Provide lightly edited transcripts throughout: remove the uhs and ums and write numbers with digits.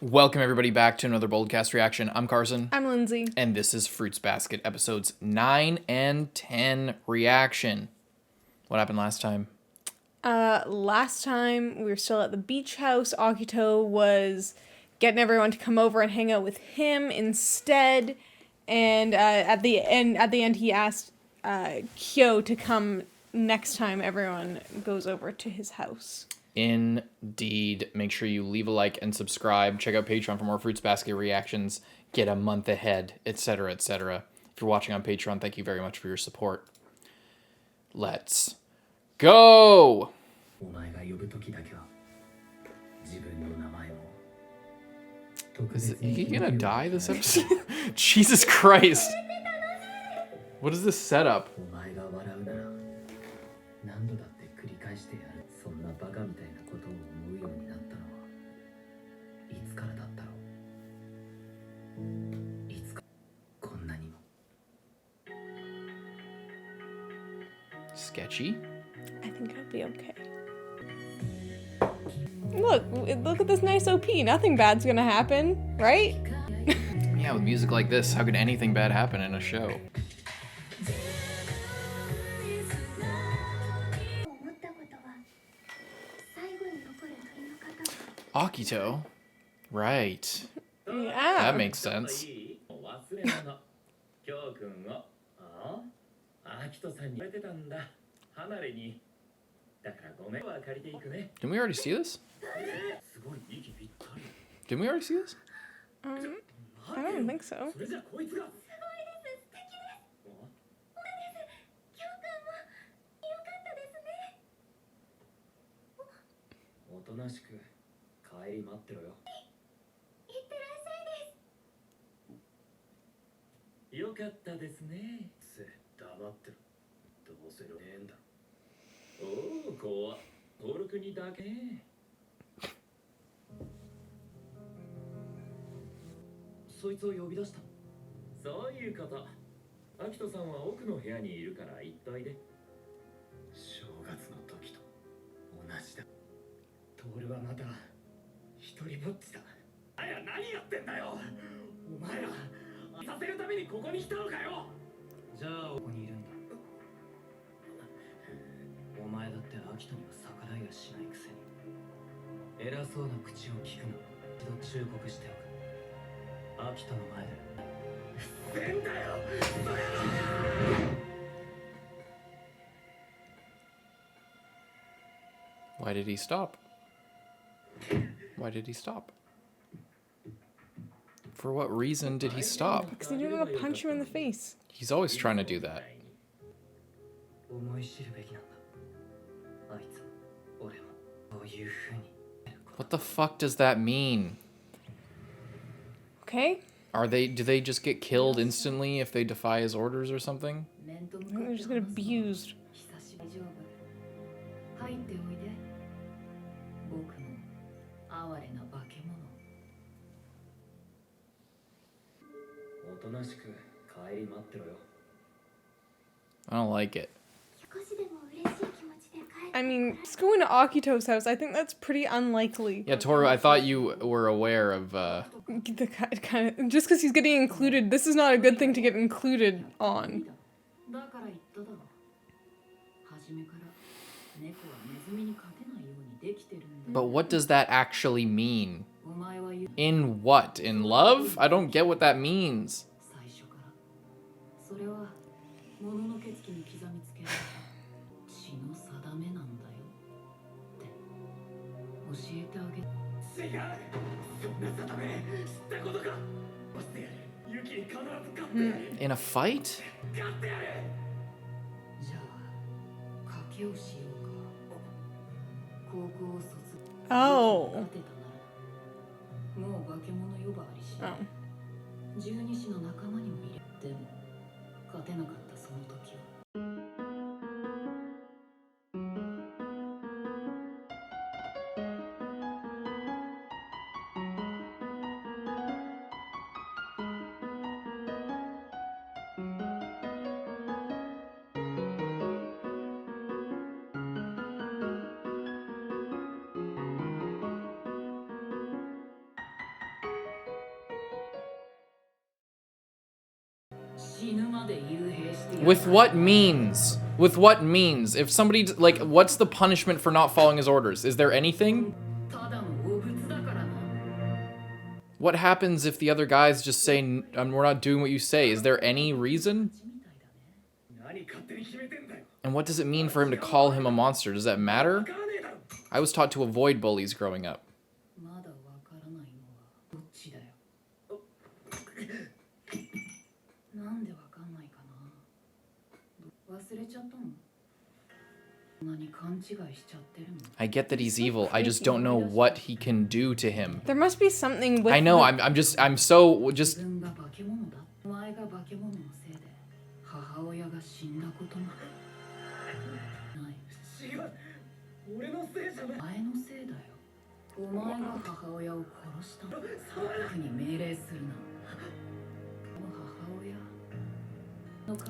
Welcome everybody back to another Boldcast reaction. I'm Carson. I'm Lindsay. And this is Fruits Basket episodes 9 and 10 reaction. What happened last time? Last time we were still at the beach house. Akito was getting everyone to come over and hang out with him instead. And at the end he asked Kyou to come next time everyone goes over to his house. Indeed. Make sure you leave a like and subscribe. Check out Patreon for more Fruits Basket reactions. Get a month ahead, etc., etc. If you're watching on Patreon, thank you very much for your support. Let's go! Is he gonna die this episode? Jesus Christ! What is this setup? Sketchy. I think it'll be okay. Look at this nice OP. Nothing bad's gonna happen, right? Yeah, with music like this, how could anything bad happen in a show? Akito? Right. Yeah. That makes sense. Didn't we already see this? Didn't we already see this? I don't think so. Why did he stop? Why did he stop? For what reason did he stop? Because he didn't want to punch him in the face. He's always trying to do that. What the fuck does that mean? Okay. Do they just get killed instantly if they defy his orders or something? I think they're just get abused. I don't like it. I mean, just going to Akito's house, I think that's pretty unlikely. Yeah, Tohru, I thought you were aware of, The kind of, just because he's getting included, this is not a good thing to get included on. But what does that actually mean? In what? In love? I don't get what that means. In a fight? Oh. With what means? With what means? If somebody, like, what's the punishment for not following his orders? Is there anything? What happens if the other guys just say, we're not doing what you say? Is there any reason? And what does it mean for him to call him a monster? Does that matter? I was taught to avoid bullies growing up. I get that he's evil. I just don't know what he can do to him. There must be something with I know, the... I'm so just...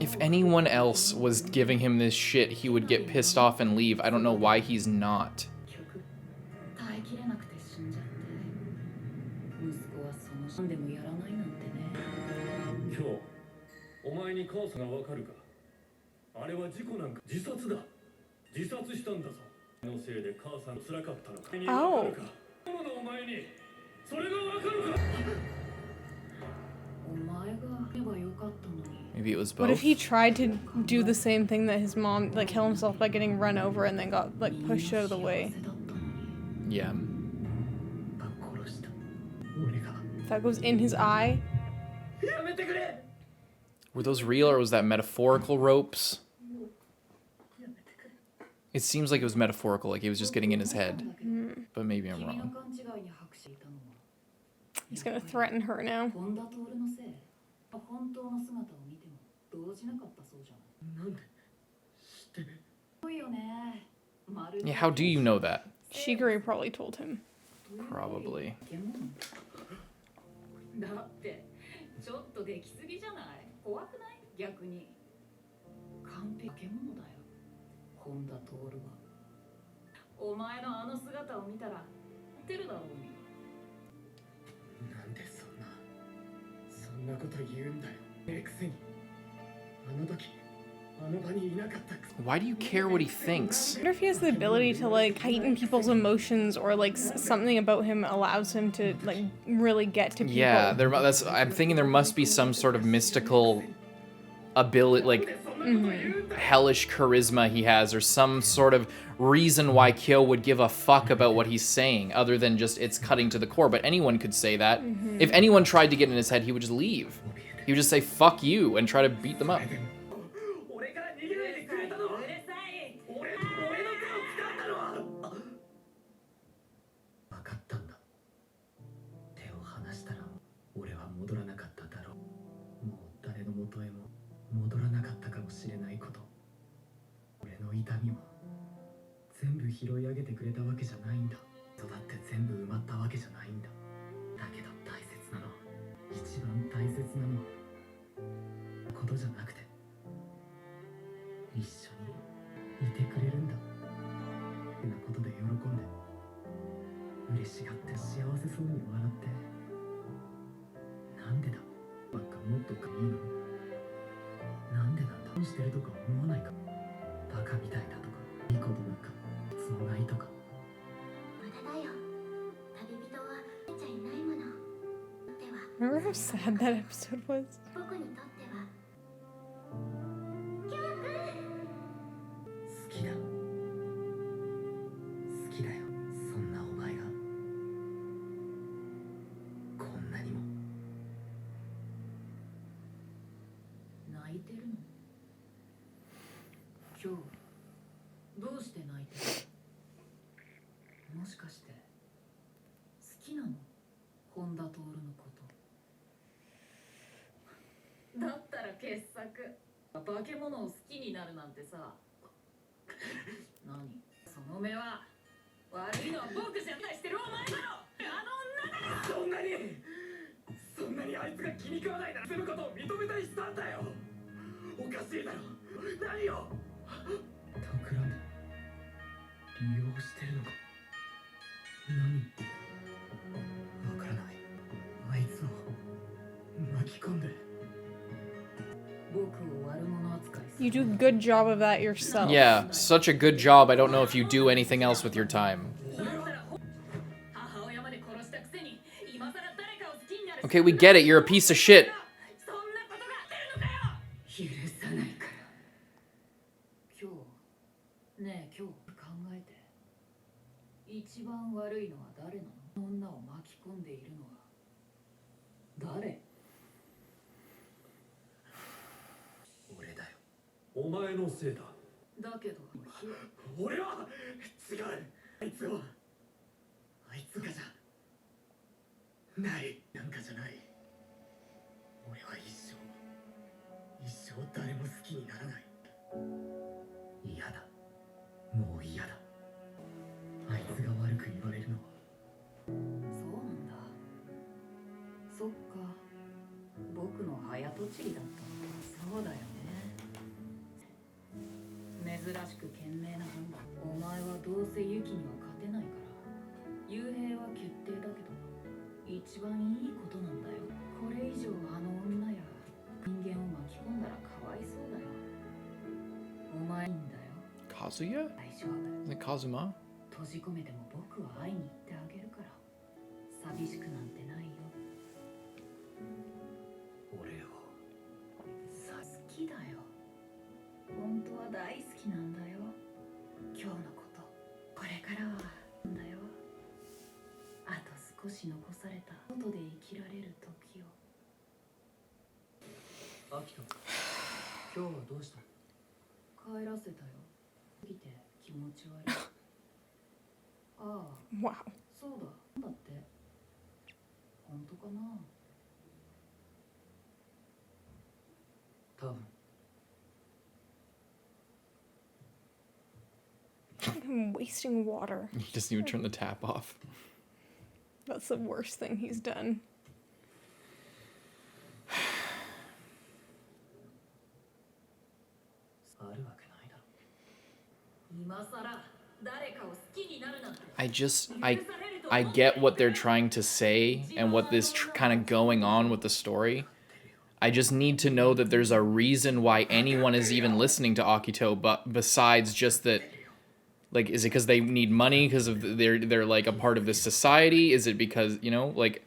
If anyone else was giving him this shit, he would get pissed off and leave. I don't know why he's not. Oh. Maybe it was both. What if he tried to do the same thing that his mom, like kill himself by getting run over and then got like pushed out of the way? Yeah. If that goes in his eye. Were those real or was that metaphorical ropes? It seems like it was metaphorical, like he was just getting in his head. But maybe I'm wrong. He's gonna threaten her now. Yeah, how do you know that? Shigure probably told him. Probably. Why do you care what he thinks? I wonder if he has the ability to like heighten people's emotions, or like something about him allows him to like really get to people. Yeah, I'm thinking there must be some sort of mystical ability, like hellish charisma he has, or some sort of reason why Kyou would give a fuck about what he's saying, other than just it's cutting to the core. But anyone could say that. If anyone tried to get in his head, he would just leave. He would just say fuck you and try to beat them up. Remember how sad that episode was? You do a good job of that yourself. Yeah, such a good job. I don't know if you do anything else with your time. Okay, we get it. You're a piece of shit. Kazuya? Isn't it Kazuma? Wow. I'm wasting water. He doesn't even turn the tap off. That's the worst thing he's done. I get what they're trying to say and what this kind of going on with the story. I just need to know that there's a reason why anyone is even listening to Akito, but besides just that, like, is it because they need money because of they're like a part of this society? Is it because, you know, like,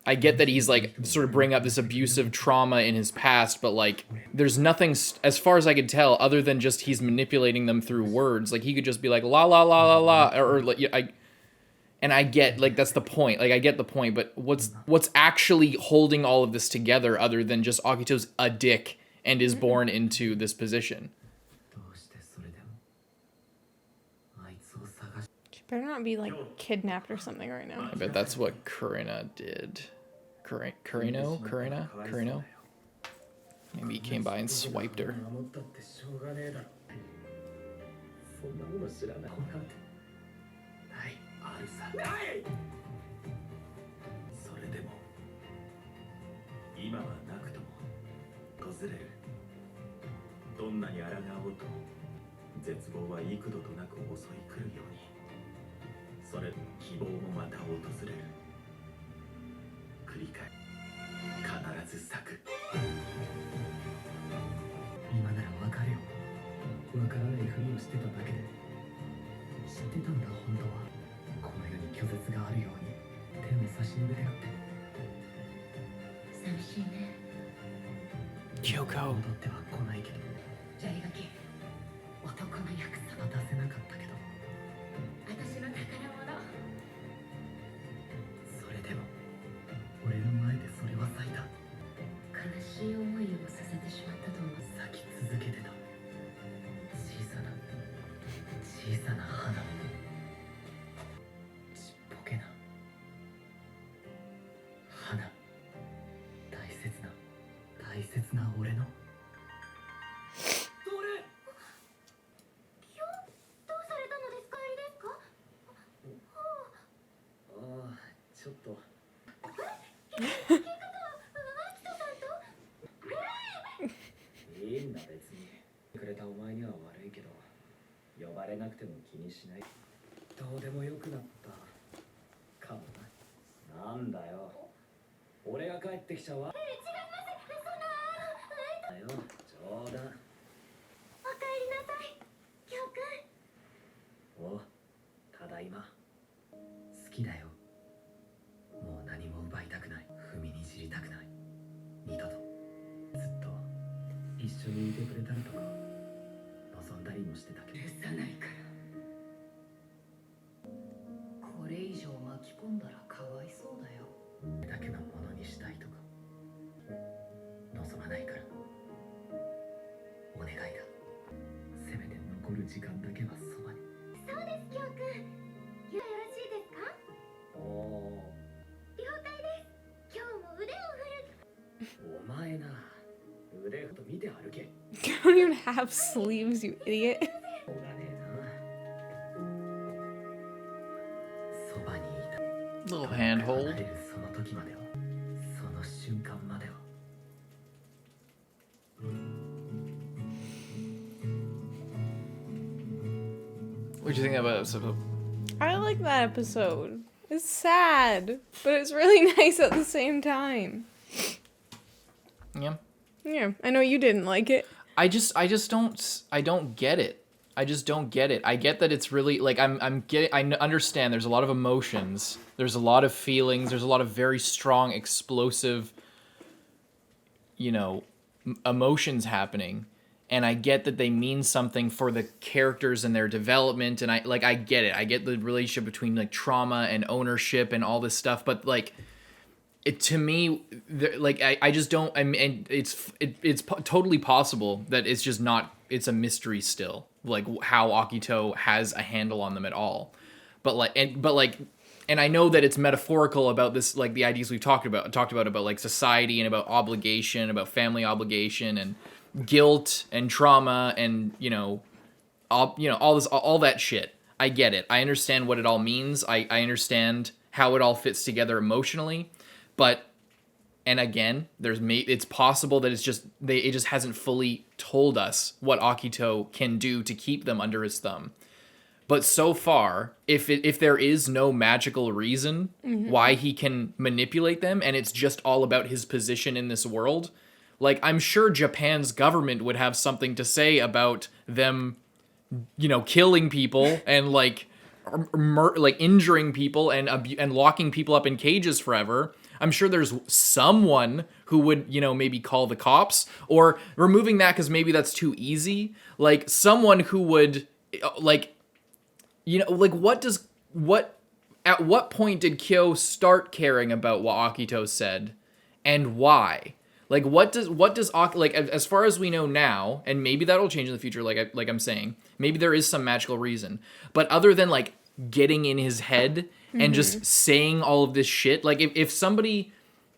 I get that he's like sort of bring up this abusive trauma in his past, but like there's nothing as far as I could tell other than just he's manipulating them through words. Like he could just be like la la la la la or like I get like that's the point. Like I get the point, but what's actually holding all of this together other than just Akito's a dick and is born into this position? She better not be like kidnapped or something right now. I bet that's what Kurina did. Kurino? Maybe he came by and swiped her. Kyoko. 緒にいてくれたらとか望んだりもしてたけど許さないからこれ以上巻き込んだらかわいそうだよだけのものにしたいとか望まないからお願いだせめて残る時間だけはそばにそうです、京くん。よろしいですか？お了解です。今日も腕を振る。お前な腕と見て歩け You don't even have sleeves, you idiot. しょうがねえなそばにいた Little 離 handhold. れるその時まではその瞬間までは What do you think about episode? I like that episode. It's sad, but it's really nice at the same time. Yeah. Yeah, I know you didn't like it. I don't get it. I just don't get it. I get that it's really like I understand there's a lot of emotions. There's a lot of feelings. There's a lot of very strong, explosive, emotions happening. And I get that they mean something for the characters and their development. And I get it. I get the relationship between like trauma and ownership and all this stuff. But like, it to me, I just don't. I mean, and it's totally possible that it's just not. It's a mystery still, like how Akito has a handle on them at all. And I know that it's metaphorical about this, like the ideas we've talked about like society and about obligation, about family obligation and guilt and trauma and all that shit. I get it. I understand what it all means. I understand how it all fits together emotionally. But, and again, it's possible that it just hasn't fully told us what Akito can do to keep them under his thumb. But so far, if there is no magical reason why he can manipulate them, and it's just all about his position in this world, like I'm sure Japan's government would have something to say about them, killing people and like injuring people and locking people up in cages forever. I'm sure there's someone who would, maybe call the cops, or removing that because maybe that's too easy. Like someone who would, at what point did Kyou start caring about what Akito said, and why? Like what does as far as we know now, and maybe that'll change in the future. Like I'm saying, maybe there is some magical reason, but other than like getting in his head and just saying all of this shit, like if somebody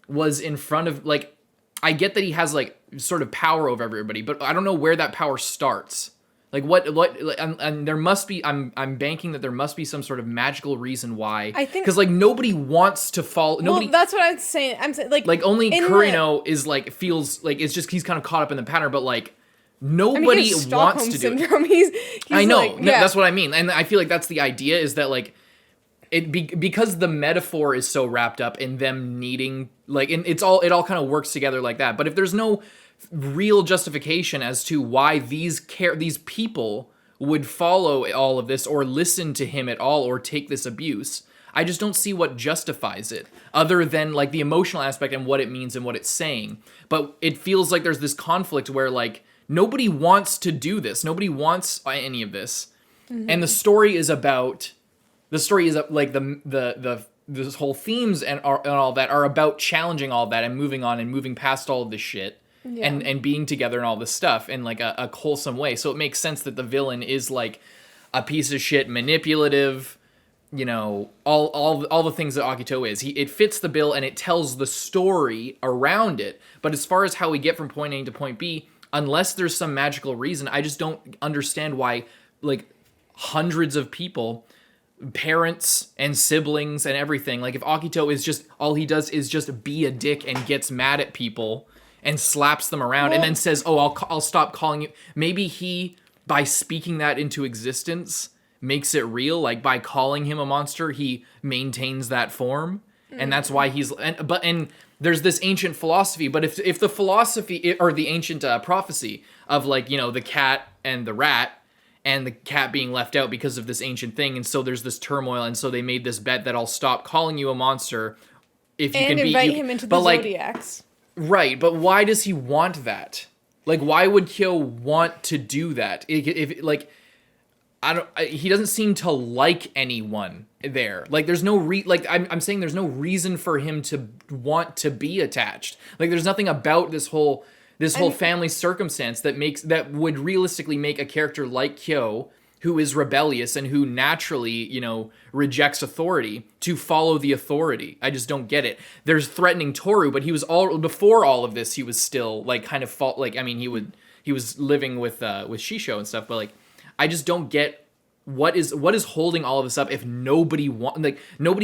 was in front of, like, I get that he has like sort of power over everybody, but I don't know where that power starts. Like and there must be, I'm banking that there must be some sort of magical reason why. I think, because like nobody wants to follow. Nobody. Well, that's what I'm saying. I'm saying like only Kurino is like feels like it's just he's kind of caught up in the pattern, but like nobody wants to do it. He's I know. Like, yeah. That's what I mean, and I feel like that's the idea, is that like because the metaphor is so wrapped up in them needing, like, and it all kind of works together like that. But if there's no real justification as to why these people would follow all of this or listen to him at all or take this abuse, I just don't see what justifies it, other than like the emotional aspect and what it means and what it's saying. But it feels like there's this conflict where like nobody wants to do this, nobody wants any of this, and the story is like this whole themes and all that are about challenging all that and moving on and moving past all of this shit. Yeah. And being together and all this stuff in like a wholesome way. So it makes sense that the villain is like a piece of shit, manipulative, all the things that Akito is. It fits the bill and it tells the story around it. But as far as how we get from point A to point B, unless there's some magical reason, I just don't understand why like hundreds of people, parents and siblings and everything, like if Akito is just, all he does is just be a dick and gets mad at people and slaps them around, and then says, I'll stop calling you. Maybe he, by speaking that into existence, makes it real. Like by calling him a monster, he maintains that form. And that's why he's, and there's this ancient philosophy, but if the philosophy, or the ancient prophecy of like, the cat and the rat, and the cat being left out because of this ancient thing, and so there's this turmoil, and so they made this bet that I'll stop calling you a monster if you can beat you. And invite him into the Zodiacs. Right, but why does he want that? Like, why would Kyou want to do that? If like, he doesn't seem to like anyone there. Like, there's no I'm saying there's no reason for him to want to be attached. Like, there's nothing about this whole family circumstance that would realistically make a character like Kyou, who is rebellious and who naturally, you know, rejects authority, to follow the authority. I just don't get it. There's threatening Tohru, but before all of this, he was still like kind of he was living with Shisho and stuff, but like, I just don't get what is holding all of this up if nobody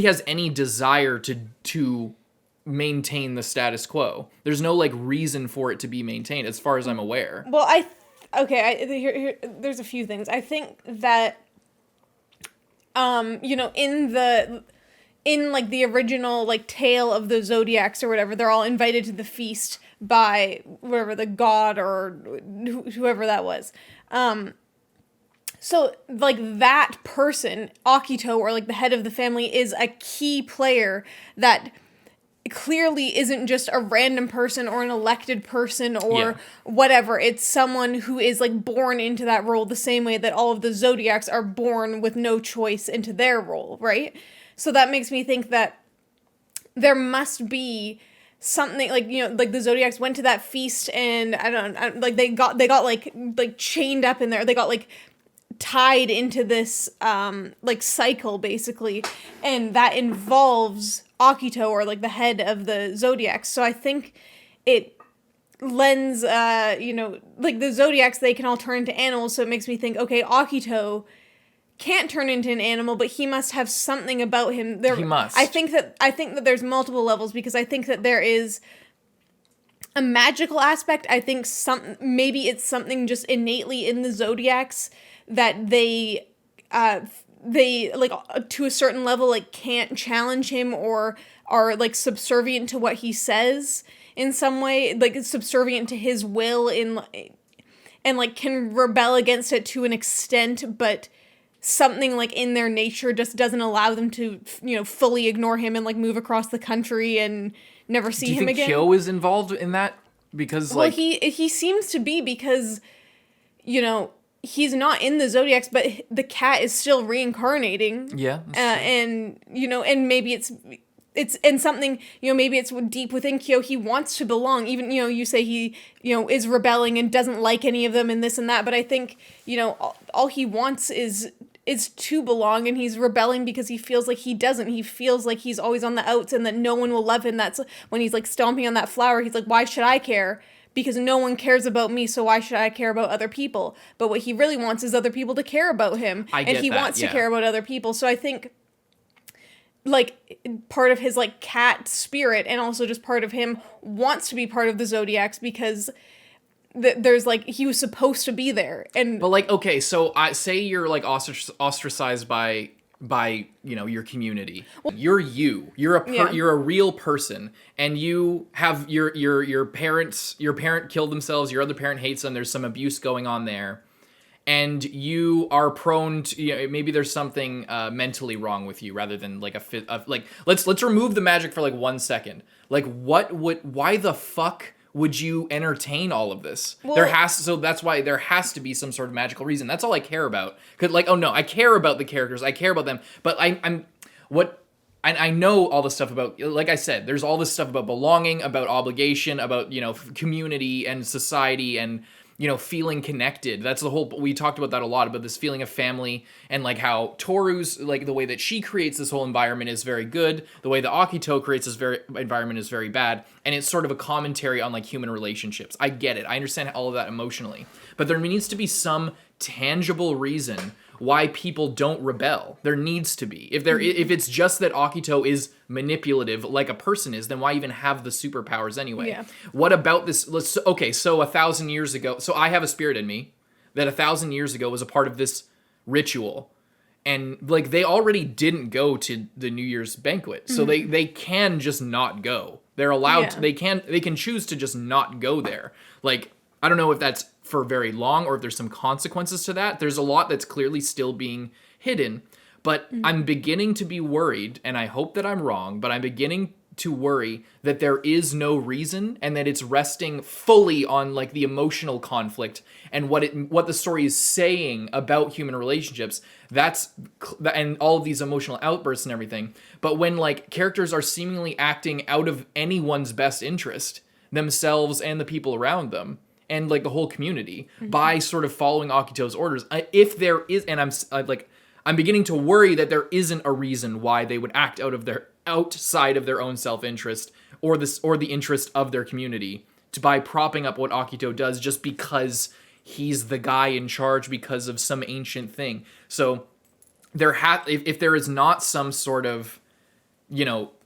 has any desire to maintain the status quo. There's no like reason for it to be maintained as far as I'm aware. Well, there's a few things. I think that, you know, in like the original like tale of the Zodiacs or whatever, they're all invited to the feast by whatever, the god or whoever that was. So like that person, Akito, or like the head of the family, is a key player that clearly isn't just a random person or an elected person or whatever. It's someone who is like born into that role the same way that all of the Zodiacs are born with no choice into their role, right? So that makes me think that there must be something, like, you know, like the Zodiacs went to that feast and like they got like chained up in there. They got like tied into this like cycle basically, and that involves Akito, or like the head of the Zodiacs. So I think it lends you know, like the Zodiacs, they can all turn into animals, so it makes me think, okay, Akito can't turn into an animal, but he must have something about him. He must. I think that there's multiple levels, because I think that there is a magical aspect. I think maybe it's something just innately in the Zodiacs that they like to a certain level like can't challenge him, or are like subservient to what he says in some way, like subservient to his will and like can rebel against it to an extent, but something like in their nature just doesn't allow them to, you know, fully ignore him and like move across the country and never see him again. Do you think Kyou is involved in that? Because well, he seems to be, because, you know, he's not in the Zodiacs, but the cat is still reincarnating. Yeah. And, you know, and maybe it's and something, you know, maybe it's deep within Kyou. He wants to belong. Even, you know, you say he, you know, is rebelling and doesn't like any of them and this and that. But I think, you know, all he wants is to belong, and he's rebelling because he feels like he doesn't. He feels like he's always on the outs and that no one will love him. That's when he's like stomping on that flower. He's like, why should I care? Because no one cares about me, so why should I care about other people? But what he really wants is other people to care about him. And he wants to care about other people. So I think, like, part of his, like, cat spirit, and also just part of him, wants to be part of the Zodiacs, because there's, like, he was supposed to be there. But, like, okay, so I say you're, like, ostracized by you know, your community. Well, you're a real person, and you have your parent killed themselves, your other parent hates them, there's some abuse going on there, and you are prone to, you know, maybe there's something mentally wrong with you, rather than like like let's remove the magic for like 1 second. Like, why the fuck would you entertain all of this? Well, so that's why there has to be some sort of magical reason. That's all I care about. Cause like, oh no, I care about the characters, I care about them, but I know all the stuff about, like I said, there's all this stuff about belonging, about obligation, about, you know, community and society, and, you know, feeling connected. That's the whole, we talked about that a lot, about this feeling of family, and like how Toru's, like the way that she creates this whole environment is very good. The way that Akito creates this environment is very bad. And it's sort of a commentary on like human relationships. I get it. I understand all of that emotionally, but there needs to be some tangible reason why people don't rebel. There needs to be. If it's just that Akito is manipulative like a person is, then why even have the superpowers anyway? Yeah. What about this? So 1,000 years ago, so I have a spirit in me that 1,000 years ago was a part of this ritual, and like they already didn't go to the New Year's banquet, so they can just not go. They're allowed to, they can choose to just not go there. Like, I don't know if that's for very long or if there's some consequences to that. There's a lot that's clearly still being hidden, but I'm beginning to be worried, and I hope that I'm wrong, but I'm beginning to worry that there is no reason and that it's resting fully on like the emotional conflict and what the story is saying about human relationships. And all of these emotional outbursts and everything. But when like characters are seemingly acting out of anyone's best interest, themselves and the people around them, and like the whole community, by sort of following Akito's orders, if there is, and I'm beginning to worry that there isn't a reason why they would act outside of their own self-interest or the interest of their community by propping up what Akito does just because he's the guy in charge because of some ancient thing. So if there is not some sort of,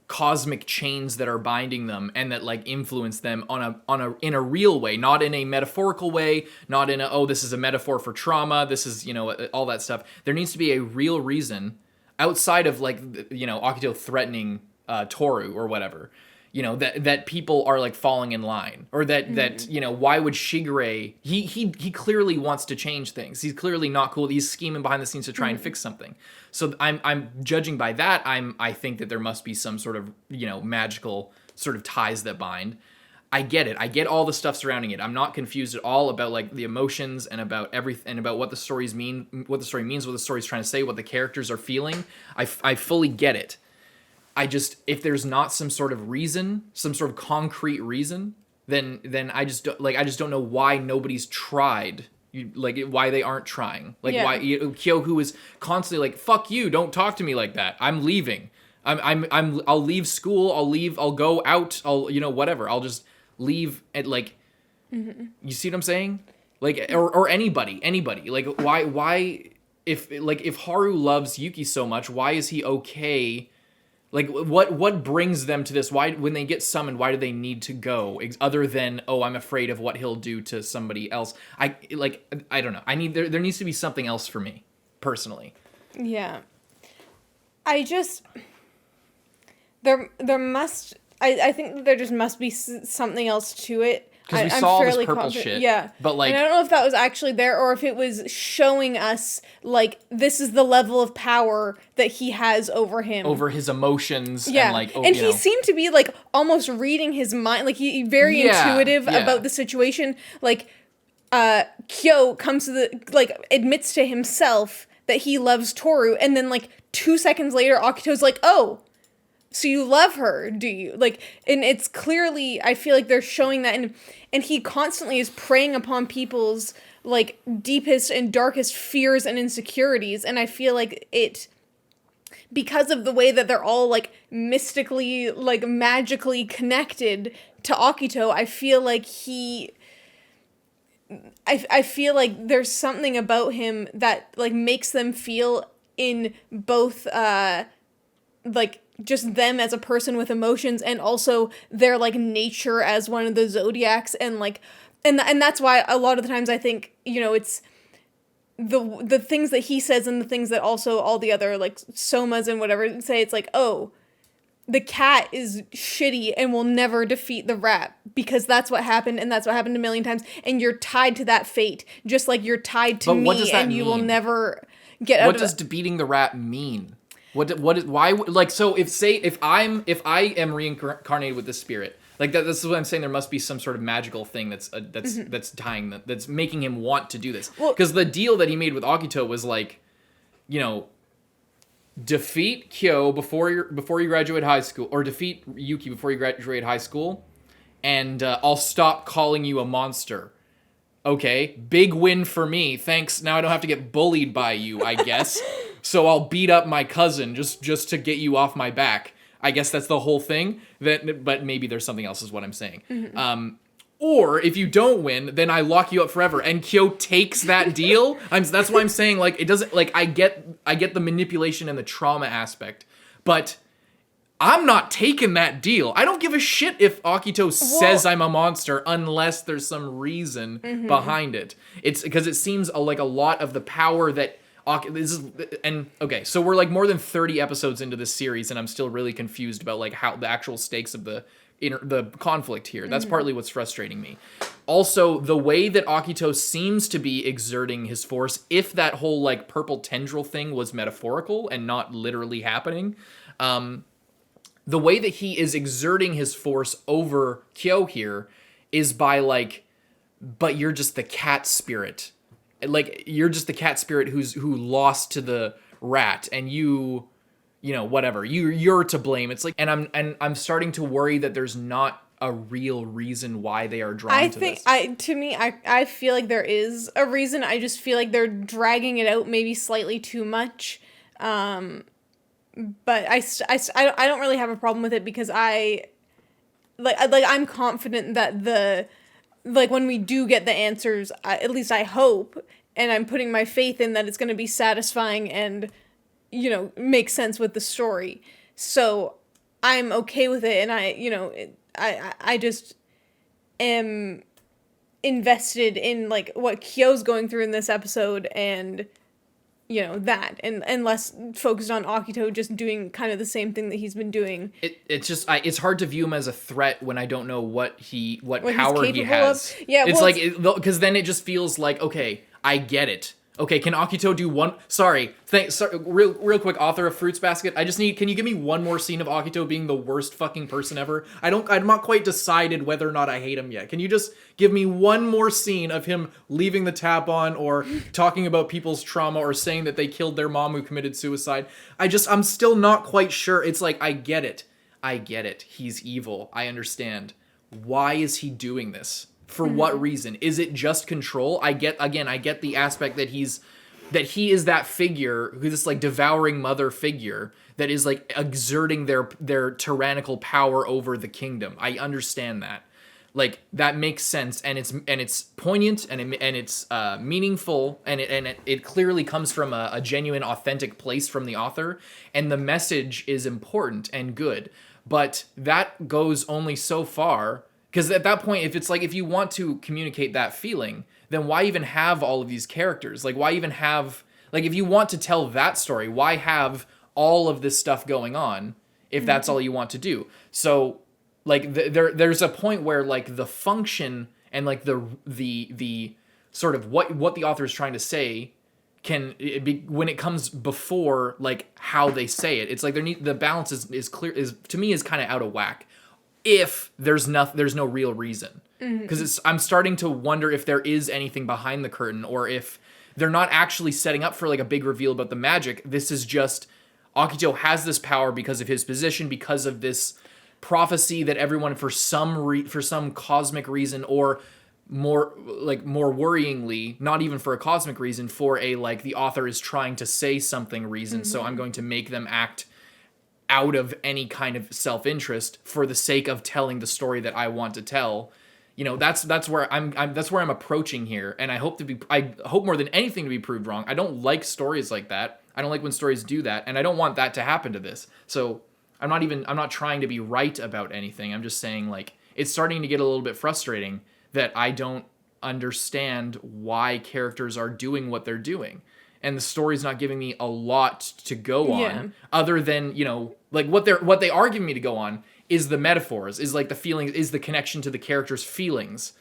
cosmic chains that are binding them and that like influence them in a real way, not in a metaphorical way, not in this is a metaphor for trauma, this is, all that stuff. There needs to be a real reason outside of like, Akito threatening Tooru or whatever, that people are like falling in line, or that why would Shigure, he clearly wants to change things. He's clearly not cool. He's scheming behind the scenes to try and fix something. So I'm judging by that. I think that there must be some sort of, magical sort of ties that bind. I get it. I get all the stuff surrounding it. I'm not confused at all about like the emotions and about everything and about what the stories mean, what the story means, what the story's trying to say, what the characters are feeling. I fully get it. If there's not some sort of reason, some sort of concrete reason, then I just don't know why nobody's tried. Why they aren't trying. Why Kyou, who is constantly like, fuck you, don't talk to me like that. I'm leaving. I'll leave school. I'll go out. Whatever. I'll just leave at like, you see what I'm saying? Like, or anybody. Like, why, if Haru loves Yuki so much, why is he okay? Like, what brings them to this? Why, when they get summoned, why do they need to go? Other than, I'm afraid of what he'll do to somebody else. I don't know. There needs to be something else for me, personally. Yeah. I think that there just must be something else to it. Because we saw all this purple shit. Yeah. But like, and I don't know if that was actually there or if it was showing us, like, this is the level of power that he has over him. Over his emotions. Yeah. And like, and he seemed to be, like, almost reading his mind. Like, he very intuitive about the situation. Like, Kyou comes to admits to himself that he loves Tooru. And then, like, 2 seconds later, Akito's like, oh, so you love her, do you? Like, and it's clearly, I feel like they're showing that, and he constantly is preying upon people's, like, deepest and darkest fears and insecurities, and I feel like because of the way that they're all, like, mystically, like, magically connected to Akito, I feel like I feel like there's something about him that, like, makes them feel in both, like, just them as a person with emotions and also their, like, nature as one of the zodiacs, and, like, and that's why a lot of the times I think, it's the things that he says and the things that also all the other, like, soumas and whatever say, it's like, oh, the cat is shitty and will never defeat the rat because that's what happened, and that's what happened a million times, and you're tied to that fate, just like you're tied to me, and you will never get out of it. What does beating the rat mean? Why, like, so if I am reincarnated with this spirit, like, this is what I'm saying, there must be some sort of magical thing that's tying, that's making him want to do this. Because the deal that he made with Akito was like, defeat Kyou before you graduate high school, or defeat Yuki before you graduate high school, and I'll stop calling you a monster. Okay, big win for me. Thanks. Now I don't have to get bullied by you, I guess. So I'll beat up my cousin just to get you off my back. I guess that's the whole thing. But maybe there's something else is what I'm saying. Mm-hmm. Or if you don't win, then I lock you up forever. And Kyou takes that deal. That's why I'm saying, like, it doesn't, like, I get the manipulation and the trauma aspect, but I'm not taking that deal. I don't give a shit if Akito says I'm a monster unless there's some reason behind it. It's because it seems like a lot of the power that okay, so we're like more than 30 episodes into this series, and I'm still really confused about like how the actual stakes of the conflict here. That's partly what's frustrating me. Also, the way that Akito seems to be exerting his force, if that whole like purple tendril thing was metaphorical and not literally happening, the way that he is exerting his force over Kyou here is by like, but you're just the cat spirit. Like, you're just the cat spirit who lost to the rat, and you know, whatever. You're to blame. It's like, and I'm starting to worry that there's not a real reason why they are drawn to this. I feel like there is a reason. I just feel like they're dragging it out maybe slightly too much. But I don't really have a problem with it because I'm confident that when we do get the answers, at least I hope, and I'm putting my faith in that it's going to be satisfying and, you know, make sense with the story. So I'm okay with it, and I just am invested in, like, what Kyo's going through in this episode, and, you know, that, and less focused on Akito just doing kind of the same thing that he's been doing. It's hard to view him as a threat when I don't know what power he capable has. of. Yeah, it's well, because then it just feels like, okay, I get it. Okay, can Akito do one? Sorry, real quick, author of Fruits Basket. Can you give me one more scene of Akito being the worst fucking person ever? I'm not quite decided whether or not I hate him yet. Can you just give me one more scene of him leaving the tap on, or talking about people's trauma, or saying that they killed their mom who committed suicide? I'm still not quite sure. It's like, I get it. He's evil. I understand. Why is he doing this? For what reason? Is it just control? I get the aspect that he is that figure, who's this like devouring mother figure that is like exerting their tyrannical power over the kingdom. I understand that. Like, that makes sense, and it's poignant, and it's meaningful, and it clearly comes from a genuine, authentic place from the author, and the message is important and good. But that goes only so far. Because at that point, if you want to communicate that feeling, then why even have all of these characters? Like, why even have, like, if you want to tell that story, why have all of this stuff going on if that's all you want to do? So, like, there's a point where, like, the function and, like, the sort of what the author is trying to say can be, when it comes before, like, how they say it. It's like the balance is clear, to me, is kind of out of whack. If there's no real reason, because I'm starting to wonder if there is anything behind the curtain, or if they're not actually setting up for like a big reveal about the magic. This is just Akito has this power because of his position, because of this prophecy that everyone for some cosmic reason, or more worryingly, not even for a cosmic reason, for a, like, the author is trying to say something reason. So I'm going to make them act out of any kind of self-interest for the sake of telling the story that I want to tell. You know, that's where I'm approaching here, and I hope more than anything to be proved wrong. I don't like stories like that. I don't like when stories do that, and I don't want that to happen to this. So I'm not trying to be right about anything. I'm just saying, like, it's starting to get a little bit frustrating that I don't understand why characters are doing what they're doing. And the story's not giving me a lot to go on, other than, you know, like, what they are giving me to go on is the metaphors, is like the feeling, is the connection to the characters' feelings.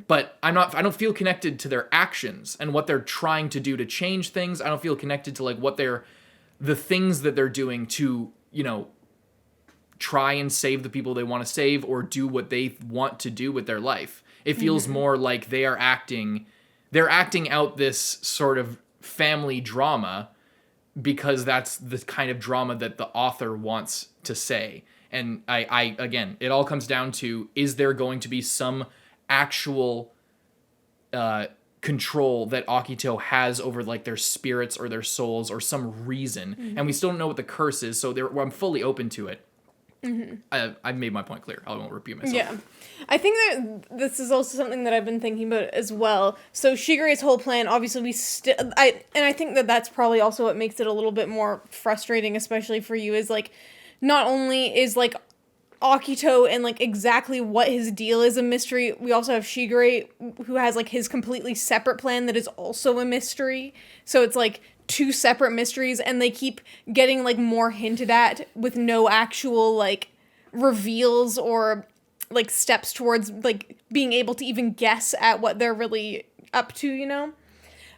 But I don't feel connected to their actions and what they're trying to do to change things. I don't feel connected to, like, the things that they're doing to, you know, try and save the people they want to save, or do what they want to do with their life. It feels more like they're acting out this sort of family drama because that's the kind of drama that the author wants to say. And I again, it all comes down to, is there going to be some actual control that Akito has over, like, their spirits or their souls, or some reason? And we still don't know what the curse is, so I'm fully open to it. I've made my point clear. I won't repeat myself. Yeah. I think that this is also something that I've been thinking about as well. So Shigure's whole plan, obviously I think that that's probably also what makes it a little bit more frustrating, especially for you, is, like, not only is, like, Akito and, like, exactly what his deal is a mystery, we also have Shigure, who has, like, his completely separate plan that is also a mystery. So it's, like, two separate mysteries, and they keep getting, like, more hinted at with no actual, like, reveals or, like, steps towards, like, being able to even guess at what they're really up to, you know?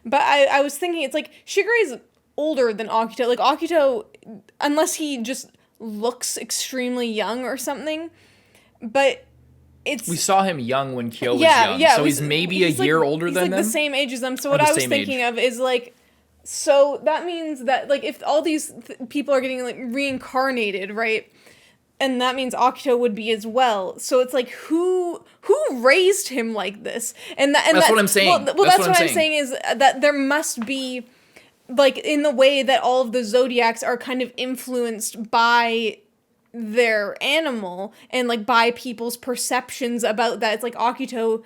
But I was thinking, it's like, Shigure is older than Akito. Like, Akito, unless he just looks extremely young or something. But We saw him young when Kyou was yeah, young, yeah. so he's maybe a year older than he's them. the same age as them. So Or what the I was same thinking age. of is like, so that means that like if all these people are getting like reincarnated, right? And that means Akito would be as well. So it's like who raised him like this? And that's what I'm saying. Well, that's what I'm saying is that there must be, like, in the way that all of the zodiacs are kind of influenced by their animal and like by people's perceptions about that. It's like Akito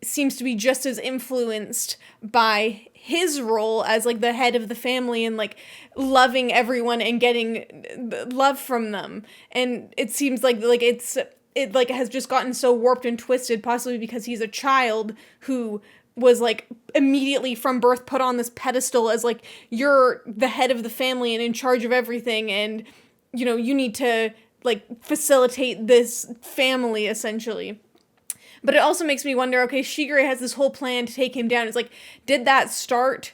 seems to be just as influenced by his role as like the head of the family and like loving everyone and getting love from them. And it seems like it like has just gotten so warped and twisted, possibly because he's a child who was like immediately from birth put on this pedestal as like, you're the head of the family and in charge of everything, and you know, you need to like facilitate this family essentially. But it also makes me wonder, okay, Shigure has this whole plan to take him down. It's like, did that start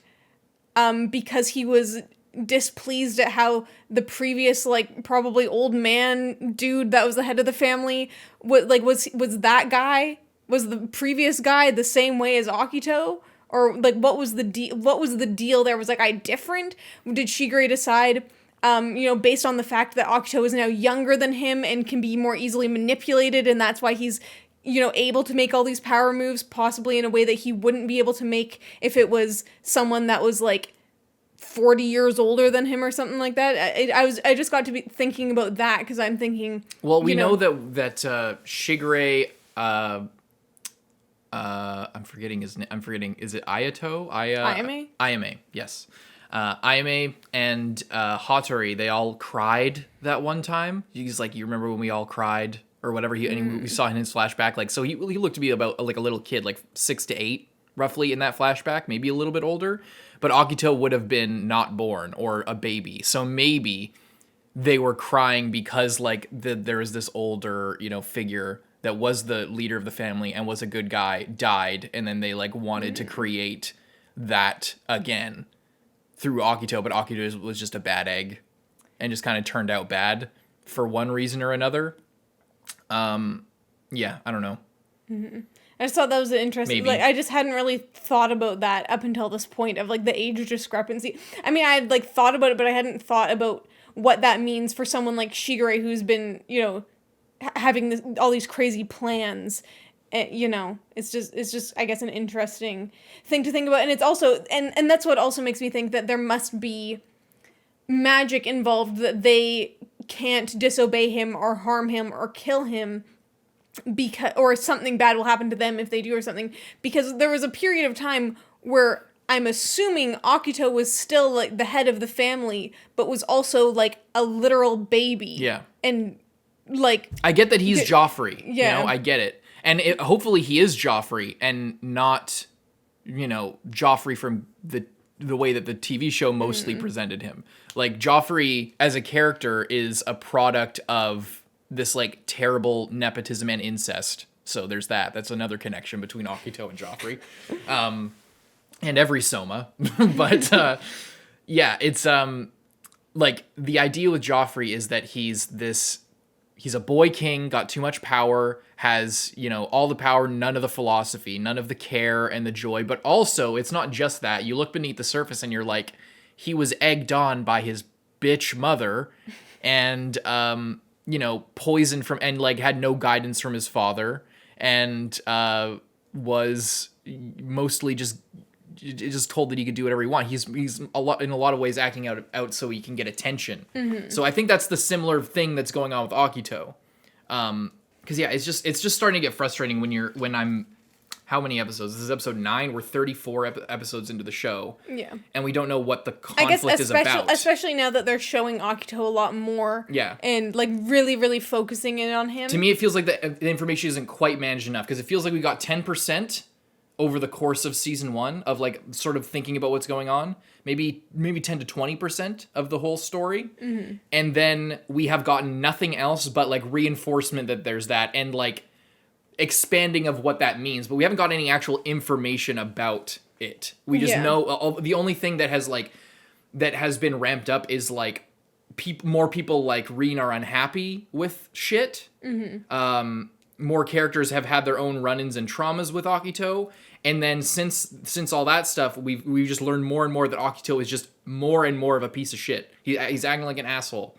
because he was displeased at how the previous, like, probably old man dude that was the head of the family, was that guy, was the previous guy the same way as Akito? Or like, what was the deal there? Was like, I different? Did Shigure decide, you know, based on the fact that Akito is now younger than him and can be more easily manipulated, and that's why he's, you know, able to make all these power moves, possibly in a way that he wouldn't be able to make if it was someone that was like 40 years older than him or something like that. I just got to be thinking about that because I'm thinking. Well, we know that Shigure. I'm forgetting his name. Is it Ayato? Ayame? Ayame. Yes. Ayame and Hatori. They all cried that one time. He's like, you remember when we all cried or whatever? And we saw in his flashback. Like, so he looked to be about like a little kid, like 6 to 8, roughly in that flashback, maybe a little bit older. But Akito would have been not born or a baby. So maybe they were crying because like there was this older, you know, figure that was the leader of the family and was a good guy, died, and then they like wanted to create that again through Akito, but Akito was just a bad egg and just kind of turned out bad for one reason or another. Yeah, I don't know. Mm-hmm. I just thought that was interesting. Maybe. Like, I just hadn't really thought about that up until this point of like the age discrepancy. I mean, I had like thought about it, but I hadn't thought about what that means for someone like Shigure, who's been, you know, having all these crazy plans. You know, it's just I guess an interesting thing to think about. And it's also and that's what also makes me think that there must be magic involved, that they can't disobey him or harm him or kill him because, or something bad will happen to them if they do or something, because there was a period of time where I'm assuming Akito was still like the head of the family but was also like a literal baby. Yeah. And like, I get that he's Joffrey. Yeah. You know, I get it. And hopefully he is Joffrey and not, you know, Joffrey from the way that the TV show mostly presented him. Like, Joffrey as a character is a product of this, like, terrible nepotism and incest. So there's that. That's another connection between Akito and Joffrey. And every Soma. But, yeah, it's, like, the idea with Joffrey is that he's a boy king, got too much power, has, you know, all the power, none of the philosophy, none of the care and the joy. But also, it's not just that. You look beneath the surface and you're like, he was egged on by his bitch mother and, you know, poisoned from, and like had no guidance from his father, and was mostly just told that he could do whatever he wanted. He's in a lot of ways acting out so he can get attention. Mm-hmm. So I think that's the similar thing that's going on with Akito. Because yeah, it's just starting to get frustrating when I'm, how many episodes? This is episode 9. We're 34 episodes into the show. Yeah. And we don't know what the conflict is about. Especially now that they're showing Akito a lot more. Yeah. And like really, really focusing in on him. To me, it feels like the information isn't quite managed enough, because it feels like we got 10% over the course of season 1 of like sort of thinking about what's going on, maybe 10 to 20% of the whole story. Mm-hmm. And then we have gotten nothing else but like reinforcement that there's that, and like expanding of what that means, but we haven't got any actual information about it. We just know the only thing that has been ramped up is like more people like Rin are unhappy with shit. More characters have had their own run-ins and traumas with Akito. And then since all that stuff, we've just learned more and more that Akito is just more and more of a piece of shit. He's acting like an asshole.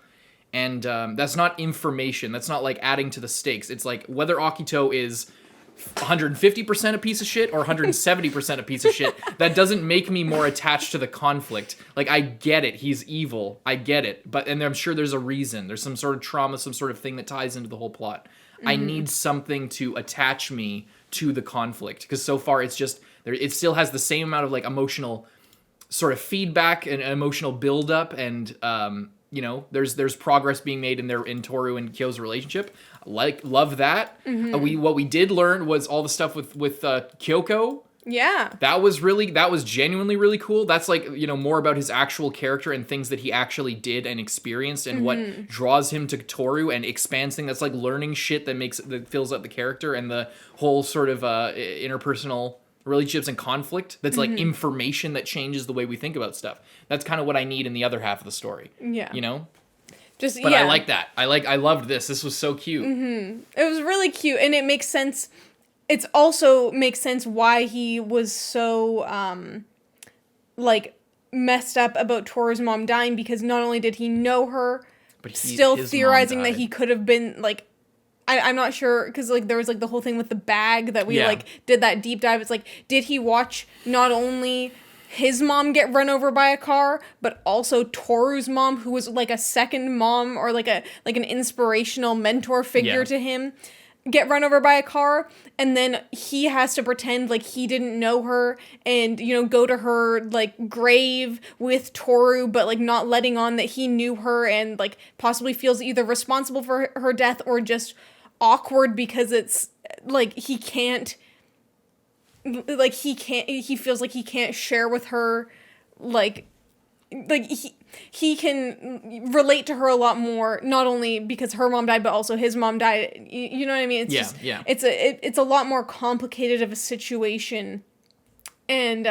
And that's not information. That's not like adding to the stakes. It's like whether Akito is 150% a piece of shit or 170% a piece of shit, that doesn't make me more attached to the conflict. Like, I get it. He's evil. I get it. And I'm sure there's a reason. There's some sort of trauma, some sort of thing that ties into the whole plot. I need something to attach me to the conflict. Because so far it's just, it still has the same amount of like emotional sort of feedback and emotional buildup. And, there's progress being made in Tohru and Kyou's relationship. Love that. What we did learn was all the stuff with Kyoko. Yeah. That was genuinely really cool. That's like, more about his actual character and things that he actually did and experienced and what draws him to Tohru and expands things. That's like learning shit that fills out the character and the whole sort of interpersonal relationships and conflict. That's like information that changes the way we think about stuff. That's kind of what I need in the other half of the story. Yeah. But I like that. I loved this. This was so cute. It was really cute, and it makes sense. It also makes sense why he was so, messed up about Toru's mom dying, because not only did he know her, but still theorizing that he could have been, like, I'm not sure, because, like, there was, like, the whole thing with the bag that we, did that deep dive. It's like, did he watch not only his mom get run over by a car, but also Toru's mom, who was, like, a second mom or, like, an inspirational mentor figure to him, get run over by a car, and then he has to pretend like he didn't know her and, go to her, like, grave with Tohru, but, like, not letting on that he knew her and, like, possibly feels either responsible for her death or just awkward because it's, like, he feels like he can't share with her, like he can relate to her a lot more, not only because her mom died, but also his mom died. You know what I mean? It's it's a lot more complicated of a situation. And,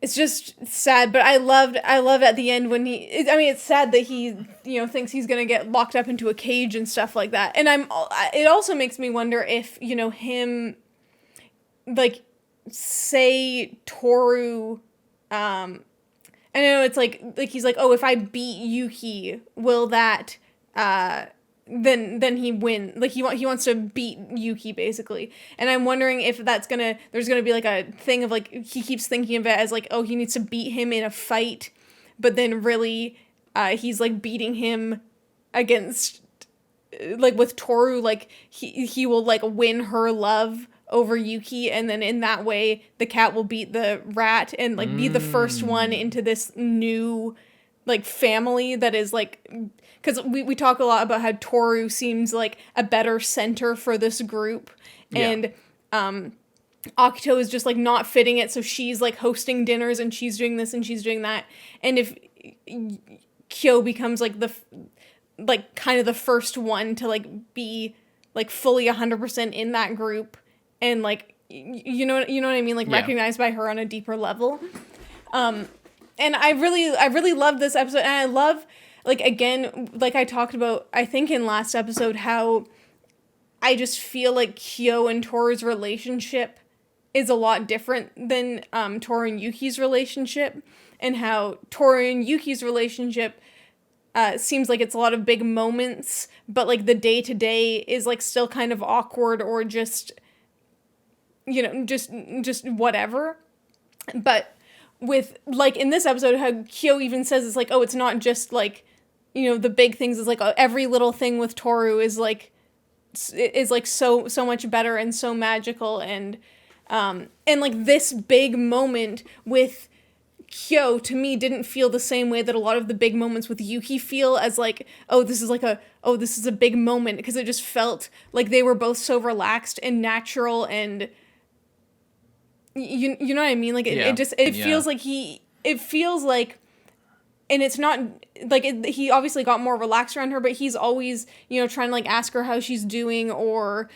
it's just sad, but I love at the end when it's sad that he, thinks he's going to get locked up into a cage and stuff like that. And it also makes me wonder if, him, like, say Tohru, I know it's like he's like, oh, if I beat Yuki, will that, then he win. Like, he wants to beat Yuki, basically. And I'm wondering if there's gonna be, like, a thing of, like, he keeps thinking of it as, like, oh, he needs to beat him in a fight, but then really, he's, like, beating him against, like, with Tohru, like, he will, like, win her love over Yuki, and then in that way the cat will beat the rat and, like, be the first one into this new, like, family that is, like, because we talk a lot about how Tohru seems like a better center for this group, and Akito is just, like, not fitting it, so she's, like, hosting dinners and she's doing this and she's doing that, and if Kyou becomes, like, kind of the first one to, like, be, like, fully 100% in that group and, like, you know what I mean, like, recognized by her on a deeper level. And I really love this episode, and I love, like, again, like I talked about, I think in last episode, how I just feel like Kyou and Toru's relationship is a lot different than Tohru and Yuki's relationship, and how Tohru and Yuki's relationship seems like it's a lot of big moments, but, like, the day-to-day is, like, still kind of awkward or just, just whatever. But with, like, in this episode, how Kyou even says it's like, oh, it's not just, like, the big things, is like, every little thing with Tohru is like so much better and so magical, and like, this big moment with Kyou, to me, didn't feel the same way that a lot of the big moments with Yuki feel, as, like, this is a big moment, because it just felt like they were both so relaxed and natural, and you know what I mean? Like, it feels like it feels like, and it's not, like, he obviously got more relaxed around her, but he's always, trying to, like, ask her how she's doing, or,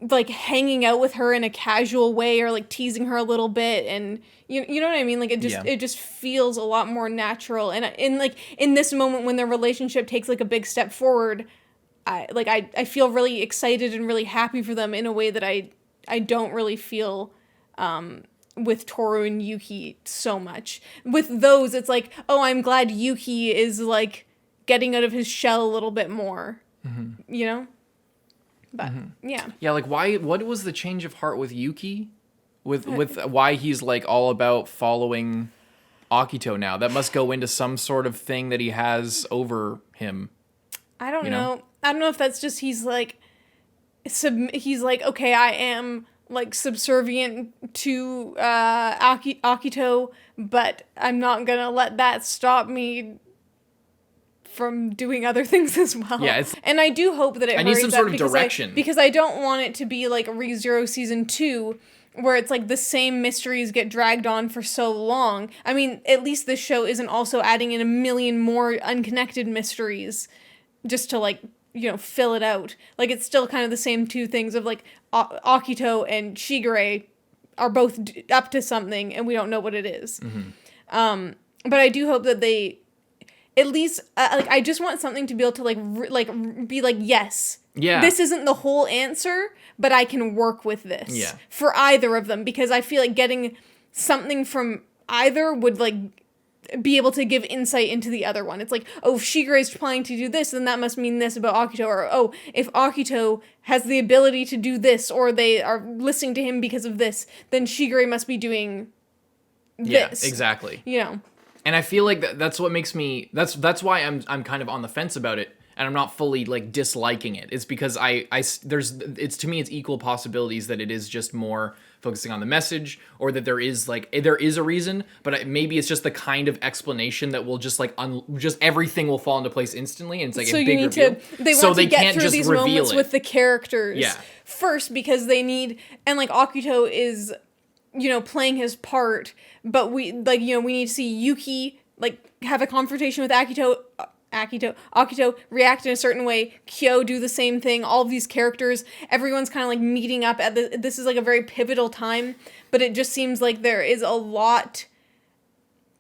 like hanging out with her in a casual way or like teasing her a little bit, and you know what I mean? Like it just feels a lot more natural, and in this moment when their relationship takes like a big step forward, I feel really excited and really happy for them in a way that I don't really feel with Tohru and Yuki so much. With those, it's like, oh, I'm glad Yuki is like getting out of his shell a little bit more, you know? But yeah. Yeah, like what was the change of heart with Yuki? With why he's like all about following Akito now? That must go into some sort of thing that he has over him. I don't know. I don't know if that's just he's like, okay, I am like subservient to Akito, but I'm not gonna let that stop me from doing other things as well. Yeah, and I do hope that it. I need some sort of because direction because I don't want it to be like Re:Zero season 2, where it's like the same mysteries get dragged on for so long. I mean, at least this show isn't also adding in a million more unconnected mysteries just to like, you know, fill it out. Like it's still kind of the same two things of like Akito and Shigure are both up to something and we don't know what it is. But I do hope that they at least like I just want something to be able to be like, yes, this isn't the whole answer, but I can work with this for either of them, because I feel like getting something from either would like be able to give insight into the other one. It's like, oh, if Shigure is planning to do this, then that must mean this about Akito. Or, oh, if Akito has the ability to do this, or they are listening to him because of this, then Shigure must be doing this. Yeah, exactly. You know. And I feel like that's what makes me, that's why I'm kind of on the fence about it, and I'm not fully like disliking it. It's because to me it's equal possibilities that it is just more focusing on the message, or that there is a reason, but maybe it's just the kind of explanation that will just like just everything will fall into place instantly, and it's like so a big reveal. They get through these moments with the characters first, because they need, and like Akito is, you know, playing his part, but we like, you know, we need to see Yuki like have a confrontation with Akito react in a certain way, Kyou do the same thing, all of these characters, everyone's kind of like meeting up at this is like a very pivotal time, but it just seems like there is a lot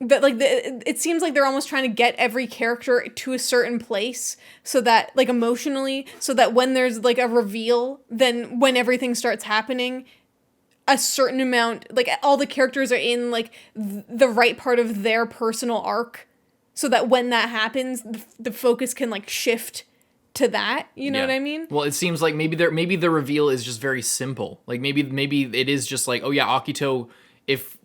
that like it seems like they're almost trying to get every character to a certain place, so that like emotionally, so that when there's like a reveal, then when everything starts happening, a certain amount, like all the characters are in like the right part of their personal arc, so that when that happens, the focus can like shift to that. You know what I mean? Well, it seems like maybe the reveal is just very simple. Like maybe it is just like, oh yeah, Akito, if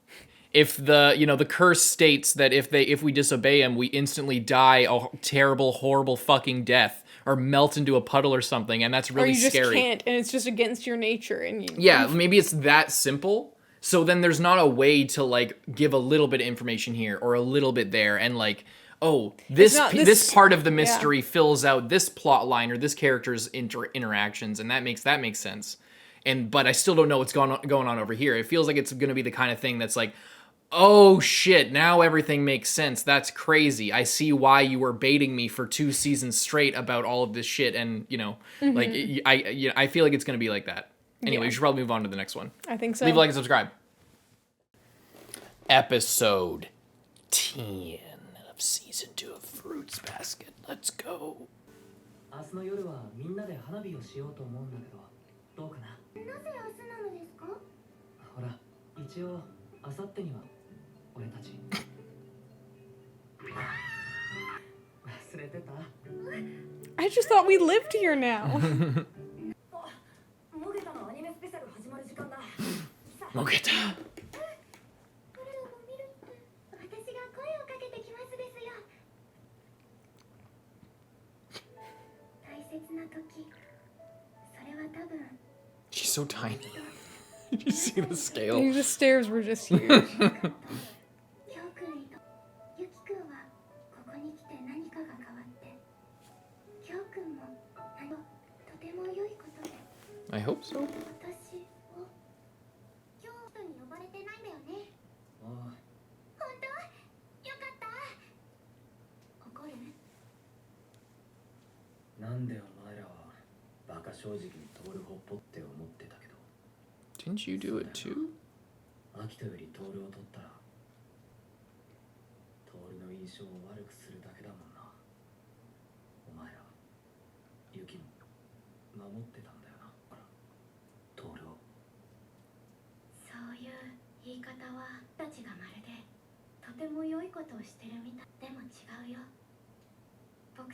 the, you know, the curse states that if we disobey him, we instantly die a terrible, horrible fucking death, or melt into a puddle or something, and that's really scary. Or you just can't, and it's just against your nature, and maybe it's that simple. So then there's not a way to like give a little bit of information here or a little bit there, and like, oh, this part of the mystery fills out this plot line or this character's interactions, and that makes sense. But I still don't know what's going on over here. It feels like it's going to be the kind of thing that's like, oh shit, now everything makes sense. That's crazy. I see why you were baiting me for 2 seasons straight about all of this shit, and you know, like I feel like it's going to be like that. Anyway, we should probably move on to the next one. I think so. Leave a like and subscribe. Episode 10 of season 2 of Fruits Basket. Let's go. 明日の夜はみんなで花火をしようと思うんだけど、どうかな。なぜ明日なのですか？ほら、一応明後日には俺たち忘れてた？ I just thought we lived here now. モゲタのアニメスペシャル始まる時間だ。モゲタ。私が声をかけてきますですよ。大切な時、それは多分。She's so tiny. Did you see the scale? The stairs were just huge. キョウ君とユキ君はここに来て何かが変わって、キョウ君もとても良いことで。I hope so. 私をキョウ君に呼ばれてないんだよね。おい。本当？よかった。怒る？なんでお前らはバカ正直にトールほっぽって思ってたけど Didn't you do it too? 秋人よりトールを取ったらトールの印象を悪くするだけだもんな。お前らユキも守ってたんだよな。ほらトールを。そういう言い方はたちがまるでとても良いことをしてるみたい。でも違うよ。僕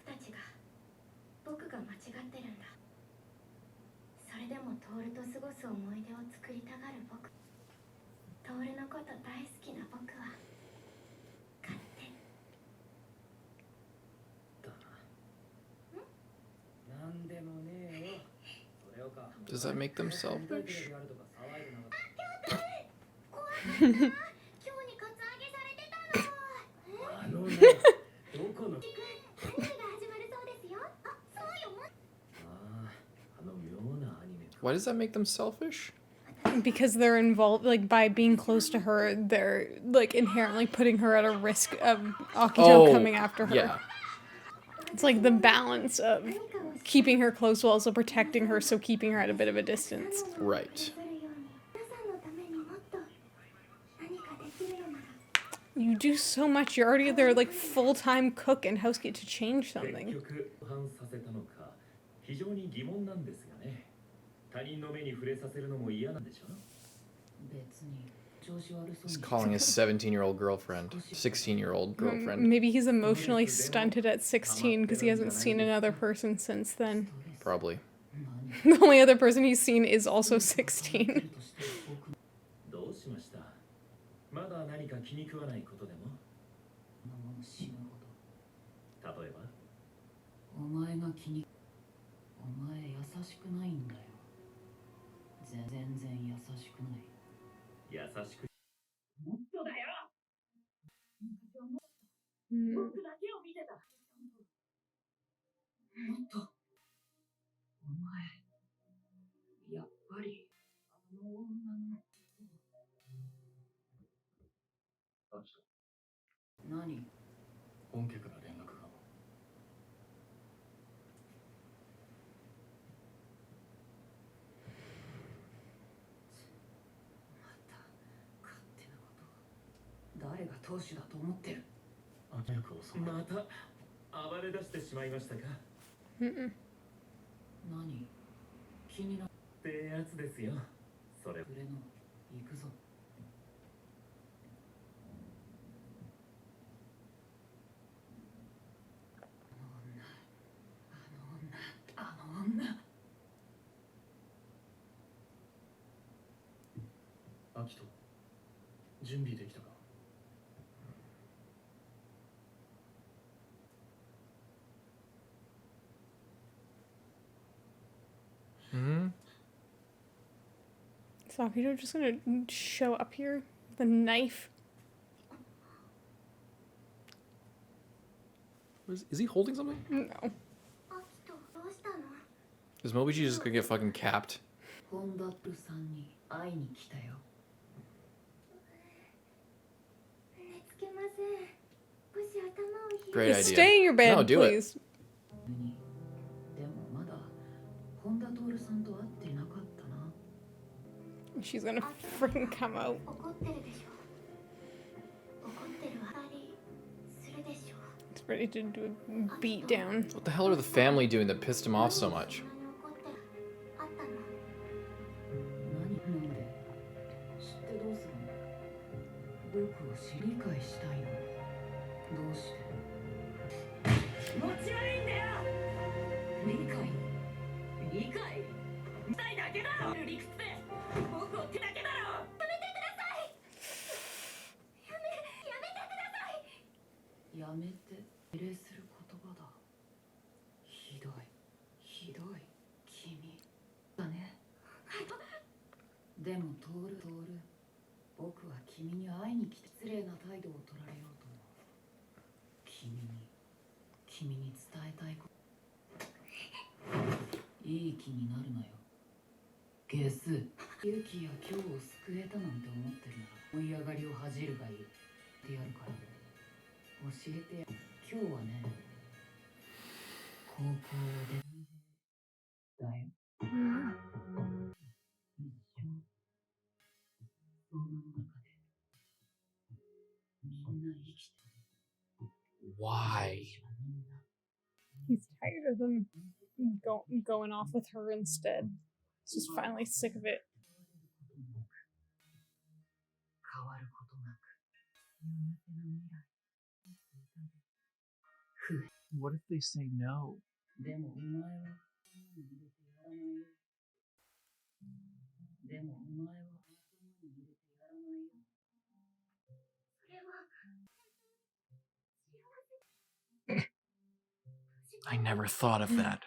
が間違ってるんだ。それでもトールと過ごす思い出を作りたがる僕、トールのこと大好きな僕は勝手だな。なんでもねえよ。それをか。 Does that make them selfish? 怖かった。今日にカツアゲされてたの。あのな、どこの。アニメが始まるそうですよ。あ、そうよ。ああ、あの妙なアニメ。 Why does that make them selfish? Because they're involved, like, by being close to her, they're, like, inherently putting her at a risk of Akito coming after her. Yeah. It's like the balance of keeping her close while also protecting her, so keeping her at a bit of a distance. Right. You do so much. You're already their, like, full-time cook and housekeeper to change something. 結局反させたのか非常に疑問なんですがね。他人の目に触れさせるのも嫌なんでしょ。別に調子悪そう He's に calling his 17-year-old girlfriend, 16-year-old girlfriend. Maybe he's emotionally stunted at 16 because he hasn't seen another person since then. Probably. The only other person he's seen is also 16. どうしました。まだ何か気に食わないことでも。死ぬほど例えば。お前が気にお前優しくないんだよ。全然優しくない。優しく。もっとだよ。Mm. 僕だけを見てた。もっとお前やっぱりあの女の何本家から連絡が。また勝手なこと。誰が当主だと思ってる。早く遅い。また暴れ出してしまいましたか。 Mm-mm. 何気になっってやつですよ。それ。くれの行くぞ。あの女アキト、準備できたか。Hmm? Is Akito just gonna show up here with a knife? Is he holding something? No. アキト、どうしたの？ Is Momiji just gonna get fucking capped? 本田プルさんに会いに来たよ。寝つけません。少し頭を冷 Great Just idea. stay in your bed, No, do it. please. でもまだ本田徹さんと会ってなかったな。 She's gonna freaking come out. 怒ってるでしょ。怒ってるあたりするでしょ。 He's ready to do a beat down. What the hell are the family doing that pissed him off so much? あったの。何なんで知ってどうするの。僕を理解したいの。どうして。気持ち悪いんだよ。理解したいだけだろ。理屈で僕を手だけだろ。やめて命令する言葉だ。ひどい君だね。でもトール僕は君に会いに来て失礼な態度を取られようと思う。君に伝えたいこと。いい気になるなよ。ゲスユキや今日を救えたなんて思ってるなら追い上がりを恥じるがいいってやるから。教えて。今日はね、高校でだよ。Why? He's tired of them going off with her instead. He's just finally sick of it. 変わることなく幸せな未来 What if they say no? でもお前は入れてやらないよでもお前は入れてやらないよ I never thought of that.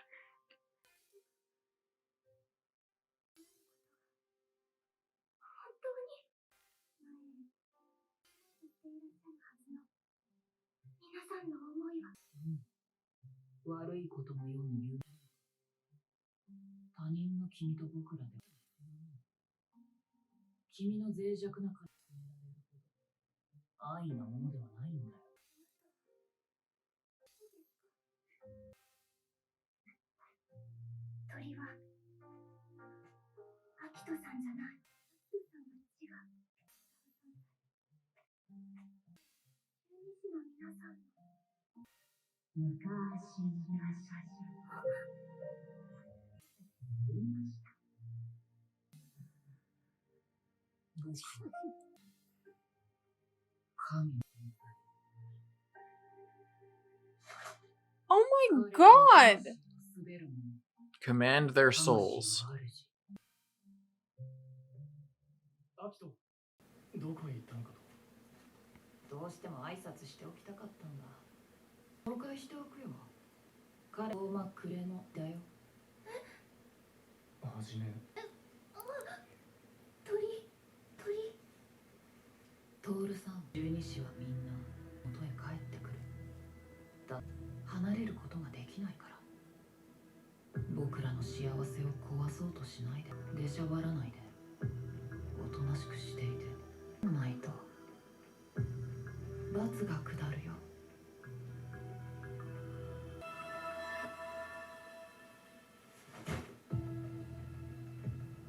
皆さんの思いは悪いことも世に言う他人の君と僕らで君の脆弱な感じられるほど安易なものではないんだよ鳥はアキトさんじゃない。アキトさんは違う。十二支の皆さん昔神 Oh my god! Command their souls. アキトどこへ行ったのかとどうしても挨拶しておきたかったんだ紹介しておくよ彼大真っ暮れのだよはじめ鳥トールさん十二支はみんな元へ帰ってくるだ離れることができないから僕らの幸せを壊そうとしないで出しゃばらないでおとなしくしていてないと罰が下るよ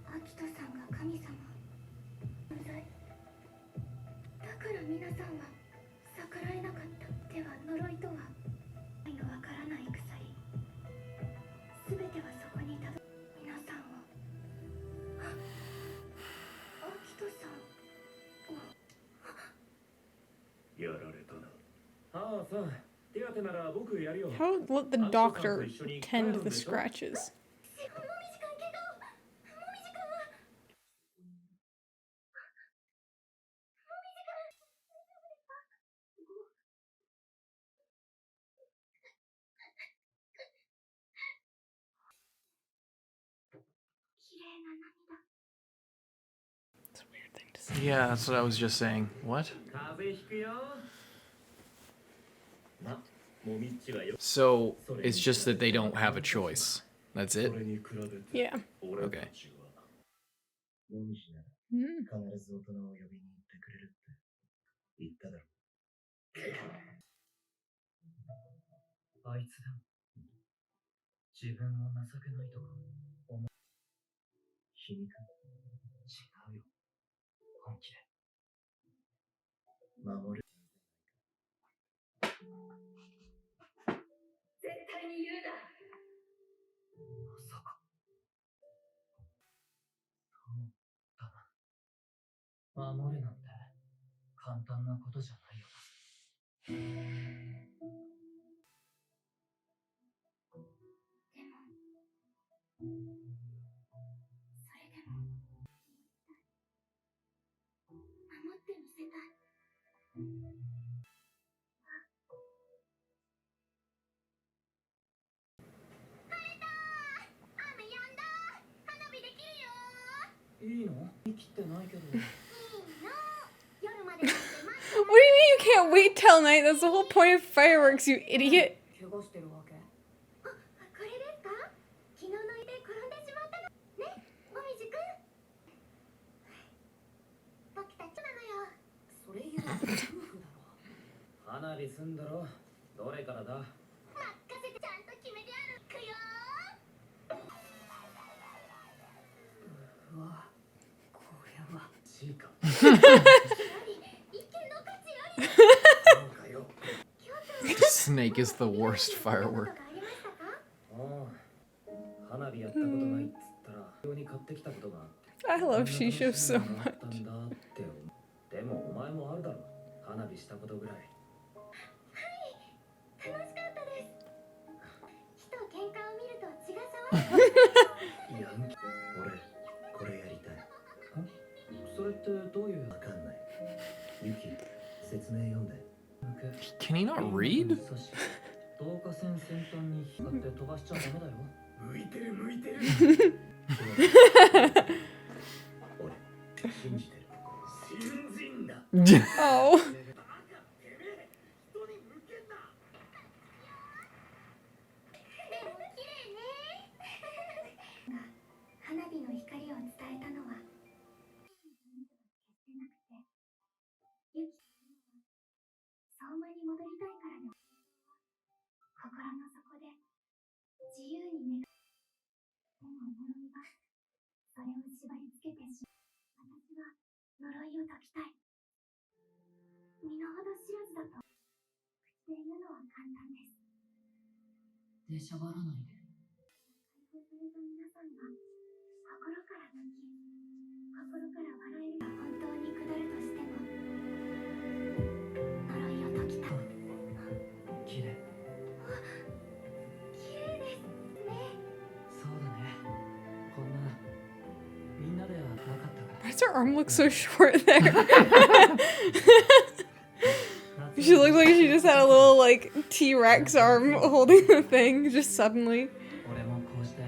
アキトさんが神様存在だから皆さんは逆らえなかったでは呪いとは愛のわからない鎖すべてはそこにたど皆さんをアキトさんをやられたなああさあ手当てなら僕やるよ How would let the doctor tend the scratches? もみじくんけどもみじくんは綺麗な涙 It's a weird thing to say. Yeah, that's what I was just saying. What? 風邪ひくよまもみっちはよ So it's just that they don't have a choice. That's そ it? れに比べて Yeah. 俺たちはもみじなら Hmm. 必ず大人を呼びに行ってくれるって言っただろあいつでも自分を情けないとか思う皮肉違うよ本気で守る絶対に言うなまさかそうだな守るなんて簡単なことじゃないよそれでも守ってみせたい雨やんだ花火できるよいいの生きてないけどいいの夜まで待って What do you mean you can't wait till night? That's the whole point of fireworks, you idiot. 怪我してるわけこれですか昨日の家で転んでしまったのねもみじくん僕たちなのよそれ言うと夫婦だろ花火すんだろどれからだ任せてちゃんと決めてあるくようわこれはチーカ一見の価値ありそうかよ京都 snake is the worst firework. ああ、花火やったことないっつったら、急に買ってきたことがあって。 I love Shisho so あっ much. たんだって思う。でもお前もあるだろ。花火したことぐらい。楽しかったです。火と喧嘩を見ると血が騒ぐ。ヤンキー。俺、これやりたい。それってどういうわかんない。ユキ、説明読んで。 Can he not read? 導火線先端に引っ張って飛ばしちゃダメだよ。向いてる向いてる。俺、信じてる。信じんだ。Oh. 花火の光を伝えたのは決してなくて、ユキ相馬に戻りたいからの心の底で自由に願う。でも呪いはそれを縛り付けてしまう。私は呪いを解きたい。身の程知らずだと口で言うのは簡単です。出しゃばらないで。解放された皆さんが心から泣き、心から笑えるが本当に下るとしても、呪いを解きたい。綺麗。綺麗ですね。そうだね。こんなみんなではなかったから。 Why does her arm look so short there? She looks like she just had a little, like, T-Rex arm holding the thing, just suddenly. 俺もこうして。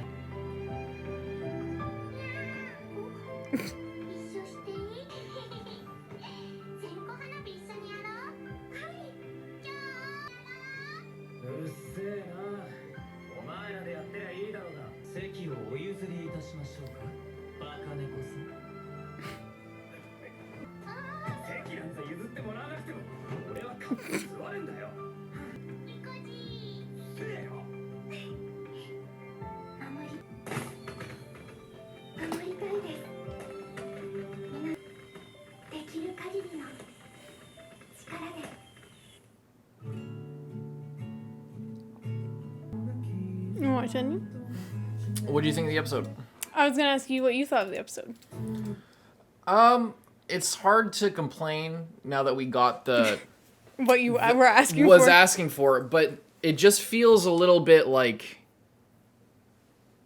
一緒していい？線香花火一緒にやろう。はい。じゃあ。うるせえな。お前らでやってりゃいいだろうが。席をお譲りいたしましょうか。バカ猫さん。席なんざ譲ってもらわなくても、俺は勝手に座るんだよ。いこじ。せえよ。守りたいです。みんなできる限りの力で。 You want to tell me? What do you think of the episode? I was gonna ask you what you thought of the episode. It's hard to complain now that we got the What you were asking was for. asking for, but it just feels a little bit like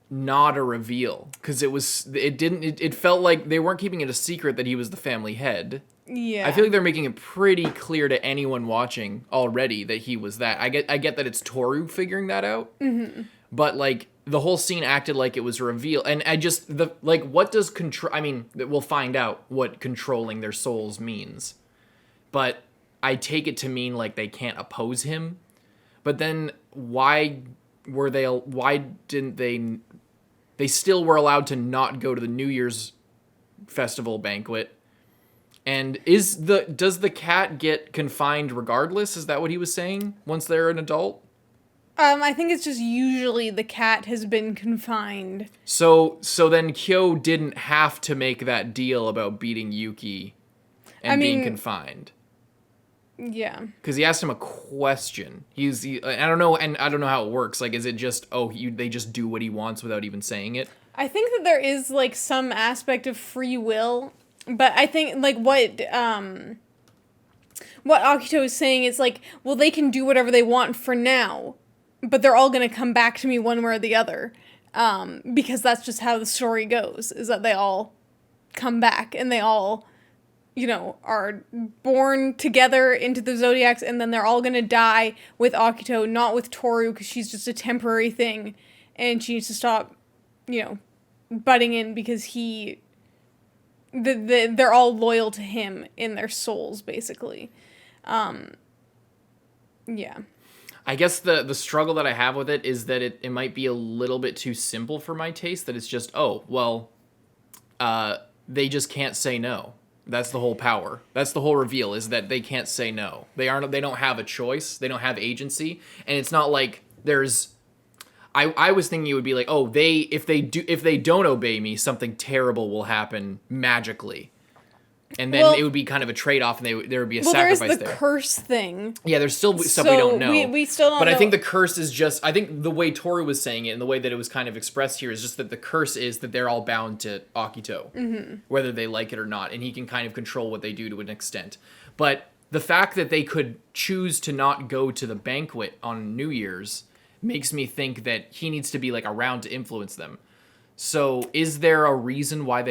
not a reveal because it felt like they weren't keeping it a secret that he was the family head. Yeah. I feel like they're making it pretty clear to anyone watching already that he was that. I get that it's Tooru figuring that out. Mm-hmm. But like the whole scene acted like it was a reveal, and I just what does control? I mean, we'll find out what controlling their souls means, but I take it to mean like they can't oppose him. But then why didn't they still were allowed to not go to the New Year's festival banquet? And does the cat get confined regardless? Is that what he was saying? Once they're an adult? I think it's just usually the cat has been confined. So then Kyou didn't have to make that deal about beating Yuki and being confined. Yeah. Because he asked him a question. I don't know how it works. Like, is it just they just do what he wants without even saying it? I think that there is like some aspect of free will, but I think like what Akito is saying is like, well, they can do whatever they want for now, but they're all gonna come back to me one way or the other, because that's just how the story goes. Is that they all come back and they all, are born together into the Zodiacs, and then they're all gonna die with Akito, not with Tooru, because she's just a temporary thing, and she needs to stop, butting in because they're all loyal to him in their souls, basically. Yeah. I guess the struggle that I have with it is that it might be a little bit too simple for my taste, that it's just, they just can't say no. That's the whole power. That's the whole reveal, is that they can't say no. They don't have a choice. They don't have agency. And it's not like there's, I was thinking it would be like, if they don't obey me, something terrible will happen magically. And then it would be kind of a trade-off, and there would be a sacrifice there. Well, there's the curse thing. Yeah, there's still stuff we don't know. We still don't know. But I think the curse is just... I think the way Tohru was saying it and the way that it was kind of expressed here is just that the curse is that they're all bound to Akito, whether they like it or not, and he can kind of control what they do to an extent. But the fact that they could choose to not go to the banquet on New Year's makes me think that he needs to be like around to influence them. So is there a reason why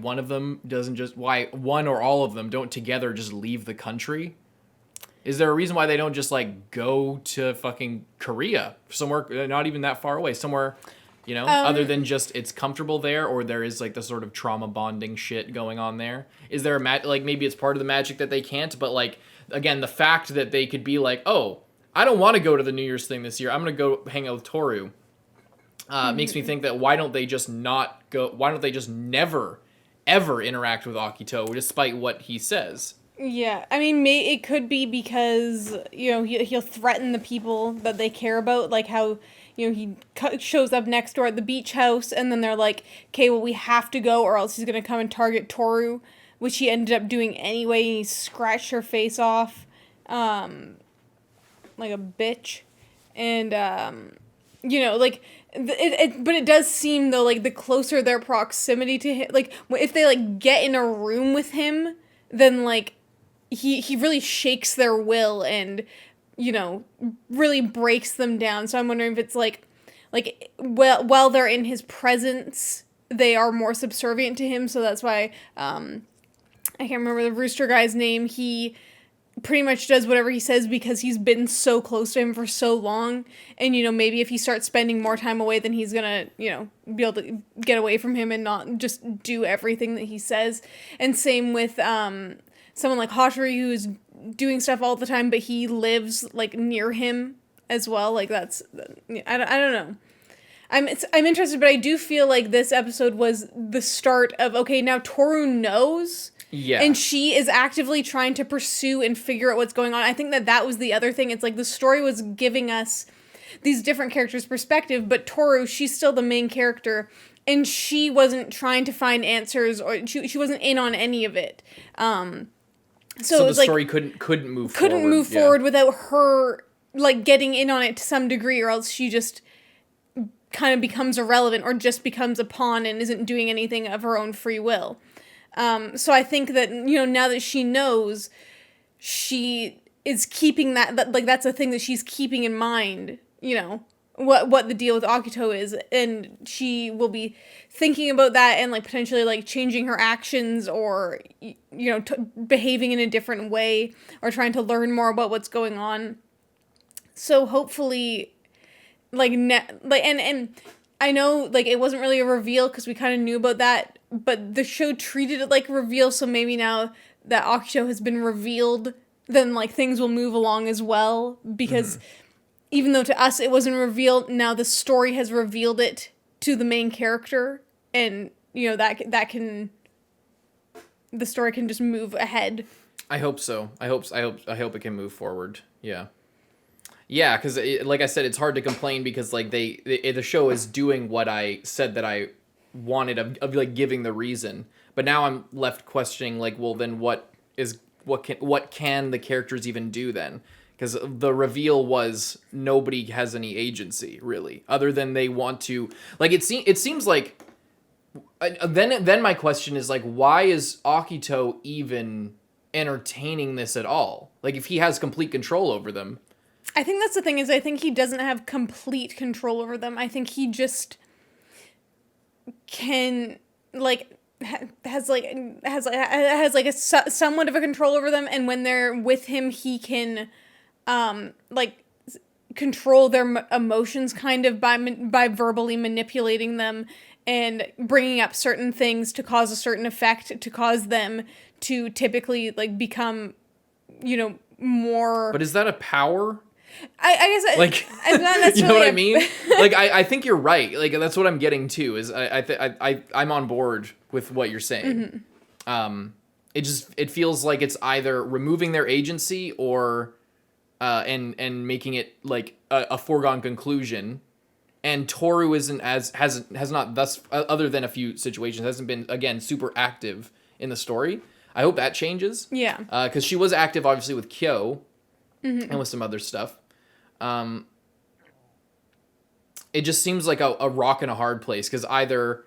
one of them doesn't just, why one or all of them don't together just leave the country? Is there a reason why they don't just like go to fucking Korea, somewhere not even that far away, somewhere, other than just it's comfortable there, or there is like the sort of trauma bonding shit going on there? Is there like maybe it's part of the magic that they can't, but like, again, the fact that they could be like, oh, I don't want to go to the New Year's thing this year, I'm going to go hang out with Tohru. Makes me think that why don't they just never, ever interact with Akito, despite what he says? Yeah, I mean, it could be because, he'll threaten the people that they care about, like how, he shows up next door at the beach house, and then they're like, okay, well, we have to go, or else he's going to come and target Tohru, which he ended up doing anyway, and he scratched her face off, like a bitch, and, but it does seem, though, like, the closer their proximity to him, like, if they, like, get in a room with him, then, like, he really shakes their will and, really breaks them down. So I'm wondering if it's, while they're in his presence, they are more subservient to him, so that's why, I can't remember the rooster guy's name, he pretty much does whatever he says because he's been so close to him for so long, and maybe if he starts spending more time away, then he's gonna be able to get away from him and not just do everything that he says. And same with someone like Hatori, who's doing stuff all the time, but he lives like near him as well. Like that's I don't know. I'm interested, but I do feel like this episode was the start of, okay, now Tohru knows. Yeah. And she is actively trying to pursue and figure out what's going on. I think that was the other thing. It's like the story was giving us these different characters' perspective, but Tohru, she's still the main character, and she wasn't trying to find answers, or she wasn't in on any of it. So it was the story couldn't move forward. Couldn't move forward without her like getting in on it to some degree, or else she just kind of becomes irrelevant or just becomes a pawn and isn't doing anything of her own free will. So I think that, now that she knows, she is keeping that like, that's a thing that she's keeping in mind, what the deal with Akito is, and she will be thinking about that and, like, potentially, like, changing her actions or, behaving in a different way or trying to learn more about what's going on. So hopefully, and I know, like, it wasn't really a reveal because we kind of knew about that, but the show treated it like a reveal, so maybe now that Akito has been revealed, then, like, things will move along as well, because even though to us it wasn't revealed, now the story has revealed it to the main character, and, the story can just move ahead. I hope so. I hope it can move forward. Yeah. Yeah, because like I said, it's hard to complain because like the show is doing what I said that I wanted of like giving the reason, but now I'm left questioning like, well, then what can the characters even do then? Because the reveal was nobody has any agency really, other than they want to. Like it seems like. Then my question is like, why is Akito even entertaining this at all? Like if he has complete control over them. I think that's the thing, is I think he doesn't have complete control over them. I think he just can, like, has a somewhat of a control over them, and when they're with him, he can, like, control their emotions kind of by verbally manipulating them and bringing up certain things to cause a certain effect, to cause them to typically, like, become, more... But is that a power? I guess like it's not necessarily you know what I mean? Like I think you're right. Like that's what I'm getting to. Is I'm on board with what you're saying. Mm-hmm. It feels like it's either removing their agency or and making it like a foregone conclusion. And Tohru has not thus, other than a few situations, hasn't been again super active in the story. I hope that changes. Yeah. Because she was active, obviously, with Kyou and with some other stuff. It just seems like a rock and a hard place, because either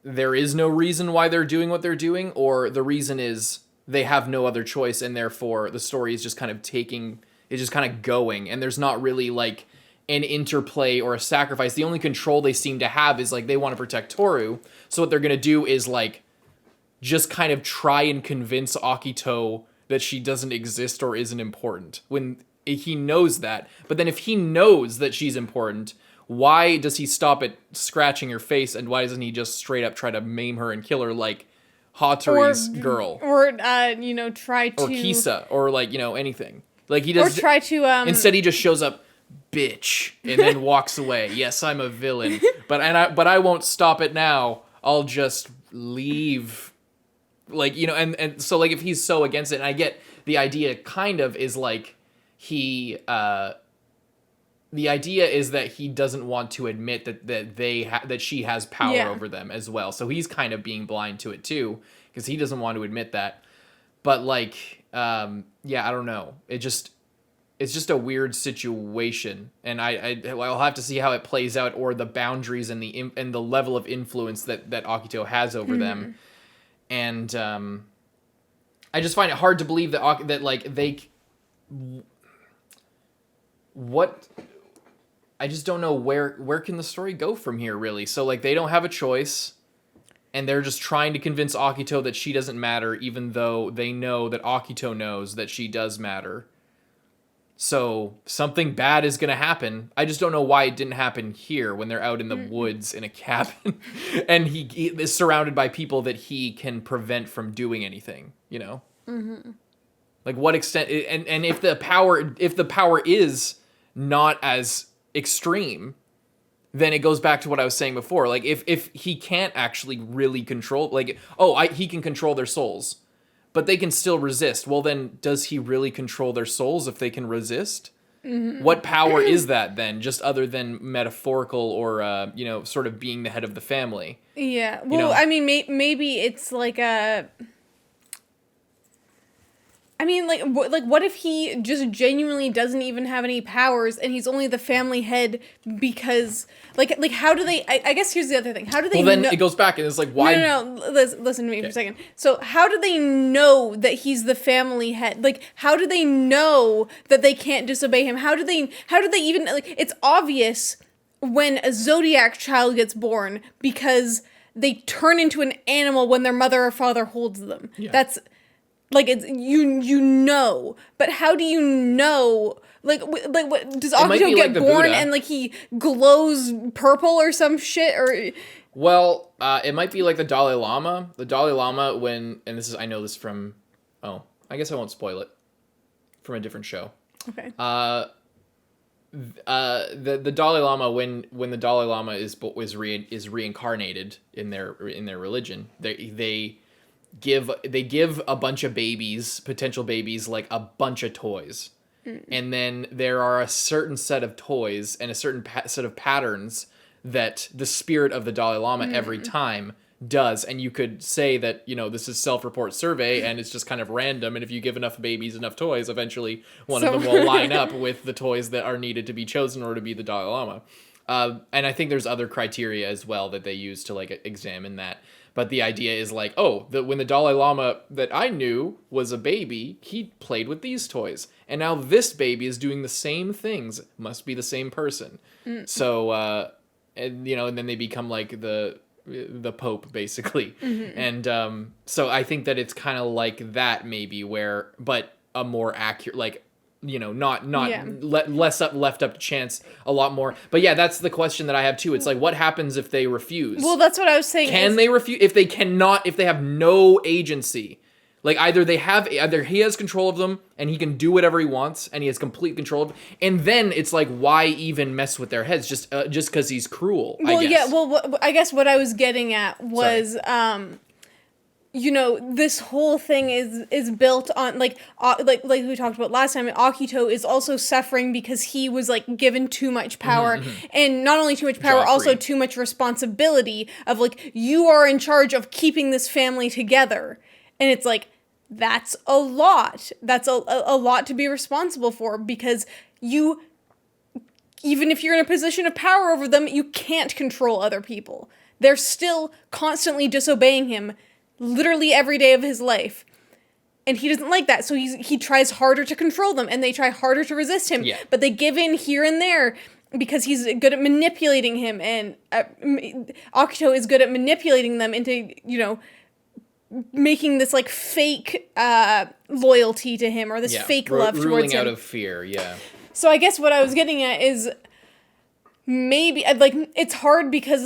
there is no reason why they're doing what they're doing, or the reason is they have no other choice, and therefore the story is just kind of going, and there's not really like an interplay or a sacrifice. The only control they seem to have is like they want to protect Tohru, so what they're gonna do is like just kind of try and convince Akito that she doesn't exist or isn't important when he knows that. But then if he knows that she's important, why does he stop at scratching her face, and why doesn't he just straight up try to maim her and kill her like Hatori's girl? Or, try to... Or Kisa, or like, anything. Like he does... Or try to... Instead he just shows up, bitch, and then walks away. Yes, I'm a villain, but I won't stop it now. I'll just leave. Like, and so like if he's so against it, and I get the idea kind of is like he... the idea is that he doesn't want to admit that she has power over them as well. So he's kind of being blind to it too, because he doesn't want to admit that. But like, I don't know. It's just a weird situation, and I'll have to see how it plays out, or the boundaries and the level of influence that Akito has over them. And I just find it hard to believe that like they. What. I just don't know where can the story go from here, really. So, like, they don't have a choice, and they're just trying to convince Akito that she doesn't matter, even though they know that Akito knows that she does matter. So, something bad is going to happen. I just don't know why it didn't happen here when they're out in the woods in a cabin, and he is surrounded by people that he can prevent from doing anything, Like, what extent... And if the power is not as extreme, then it goes back to what I was saying before. Like if he can't actually really control, like, he can control their souls, but they can still resist. Well, then does he really control their souls if they can resist? What power is that then, just other than metaphorical or sort of being the head of the family? Yeah. Well, I mean, maybe it's like a... I mean, what if he just genuinely doesn't even have any powers, and he's only the family head because, like how do they? I guess here's the other thing. How do they? Well, then it goes back, and it's like, why? No. Listen to me for a second. So, how do they know that he's the family head? Like, how do they know that they can't disobey him? How do they even like? It's obvious when a zodiac child gets born because they turn into an animal when their mother or father holds them. Yeah. That's. Like, it's, but how do you know, what, does Akito get born Buddha. And, like, he glows purple or some shit, or... Well, it might be like the Dalai Lama. The Dalai Lama, and I know this from, I guess I won't spoil it, from a different show. Okay. The Dalai Lama, when the Dalai Lama is reincarnated in their religion, they give a bunch of potential babies, like a bunch of toys. And then there are a certain set of toys and a certain set of patterns that the spirit of the Dalai Lama every time does. And you could say that, this is self-report survey and it's just kind of random. And if you give enough babies enough toys, eventually one of them will line up with the toys that are needed to be chosen in order to be the Dalai Lama. And I think there's other criteria as well that they use to like examine that. But the idea is like, when the Dalai Lama that I knew was a baby, he played with these toys. And now this baby is doing the same things. Must be the same person. So, and then they become like the Pope, basically. And so I think that it's kind of like that maybe but a more accurate, like, left up to chance a lot more. But yeah, that's the question that I have too. It's like, what happens if they refuse? Well, that's what I was saying. Can they refuse? If they have no agency, like either he has control of them and he can do whatever he wants and he has complete control of them, and then it's like, why even mess with their heads just because he's cruel? Well, I guess. yeah. Well, I guess what I was getting at was, this whole thing is built on like we talked about last time. Akito is also suffering because he was like given too much power, and not only too much power, also too much responsibility of like, you are in charge of keeping this family together, And it's like, that's a lot. That's a lot to be responsible for, because you, even if you're in a position of power over them, you can't control other people. They're still constantly disobeying him literally every day of his life. And he doesn't like that, so he tries harder to control them, and they try harder to resist him. Yeah. But they give in here and there because he's good at manipulating him, and Akito is good at manipulating them into, you know, making this like fake loyalty to him, or this fake love towards him. Ruling out of fear, yeah. So I guess what I was getting at is, maybe like it's hard because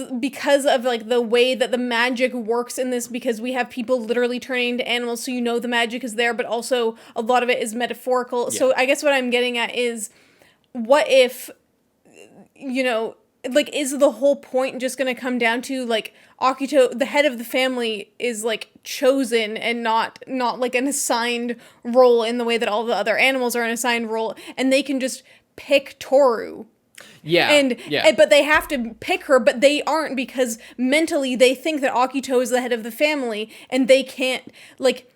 of like the way that the magic works in this, because we have people literally turning into animals, so you know the magic is there, but also a lot of it is metaphorical. Yeah. So I guess what I'm getting at is, what if, you know, like, is the whole point just going to come down to like Akito, the head of the family, is like chosen and not like an assigned role in the way that all the other animals are an assigned role, and they can just pick Tohru. Yeah. But they have to pick her, but they aren't, because mentally they think that Akito is the head of the family, and they can't, like,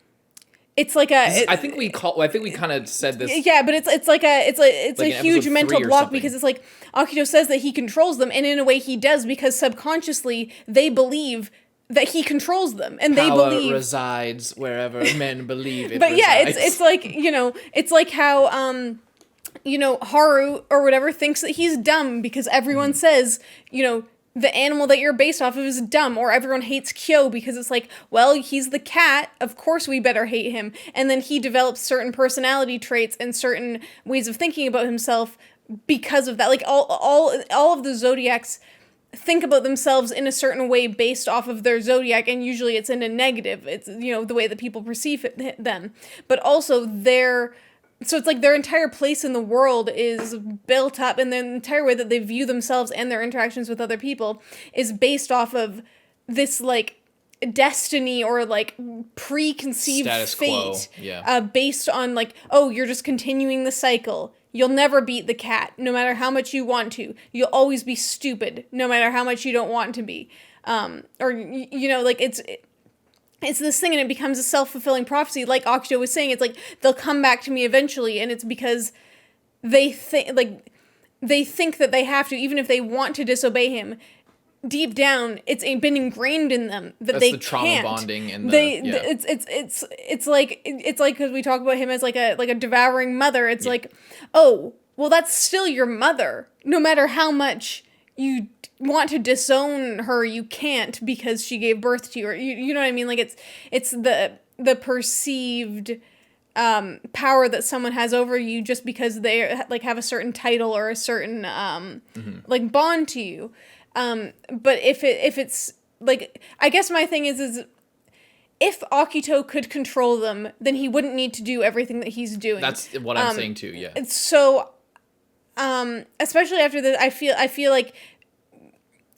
it's like a. I think we kind of said this. Yeah, but it's like a huge mental block, something. because it's like Akito says that he controls them, and in a way he does, because subconsciously they believe that he controls them, and Power they believe resides wherever men believe it. But resides. yeah, it's like, you know, it's like how you know, Haru or whatever thinks that he's dumb because everyone says, you know, the animal that you're based off of is dumb, or everyone hates Kyou because it's like, well, he's the cat, of course we better hate him. And then he develops certain personality traits and certain ways of thinking about himself because of that. Like all of the zodiacs think about themselves in a certain way based off of their zodiac, and usually it's in a negative. It's, you know, the way that people perceive them. But also so it's like their entire place in the world is built up, and the entire way that they view themselves and their interactions with other people is based off of this, like, destiny or, like, preconceived status fate. quo. Yeah. Based on, like, oh, you're just continuing the cycle. You'll never beat the cat, no matter how much you want to. You'll always be stupid, no matter how much you don't want to be. Or, you know, like, it's this thing, and it becomes a self-fulfilling prophecy. Like Akito was saying, it's like, they'll come back to me eventually, and it's because they think that they have to, even if they want to disobey him. Deep down, it's been ingrained in them that That's they the trauma can't. bonding and it's like because we talk about him as like a devouring mother. It's like, oh, well, that's still your mother. No matter how much you want to disown her, you can't, because she gave birth to you. Or you know what I mean? Like, it's the perceived power that someone has over you just because they like have a certain title or a certain like bond to you. But if it's like, I guess my thing is if Akito could control them, then he wouldn't need to do everything that he's doing. That's what I'm saying too. Yeah. So, especially after this, I feel like,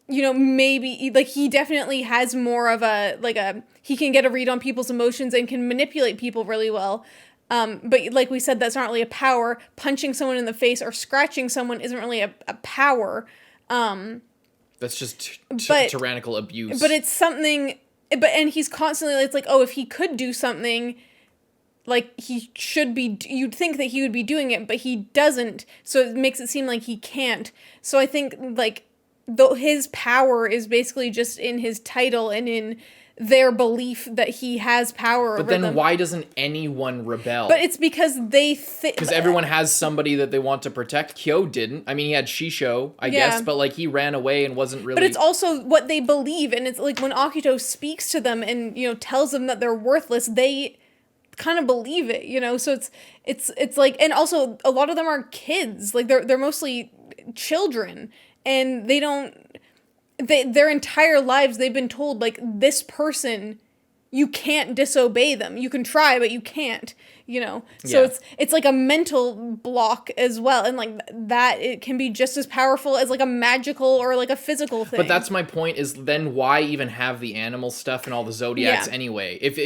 you know, maybe like he definitely has more of he can get a read on people's emotions and can manipulate people really well. But like we said, that's not really a power. Punching someone in the face or scratching someone isn't really a power. That's just tyrannical abuse. But it's something. And he's constantly, it's like, oh, if he could do something, like, he should be, you'd think that he would be doing it, but he doesn't. So it makes it seem like he can't. So I think, like, his power is basically just in his title and in their belief that he has power over them. But then why doesn't anyone rebel? But it's because they think... Because everyone has somebody that they want to protect. Kyou didn't. I mean, he had Shisho, I guess, but, like, he ran away and wasn't really... But it's also what they believe, and it's like when Akito speaks to them and, you know, tells them that they're worthless, they kind of believe it, you know? So it's like... And also, a lot of them are kids. Like, they're mostly children, and they don't... Their entire lives, they've been told, like, this person, you can't disobey them. You can try, but you can't, you know? So it's like a mental block as well. And, like, that, it can be just as powerful as, like, a magical or, like, a physical thing. But that's my point, is then why even have the animal stuff and all the zodiacs anyway? If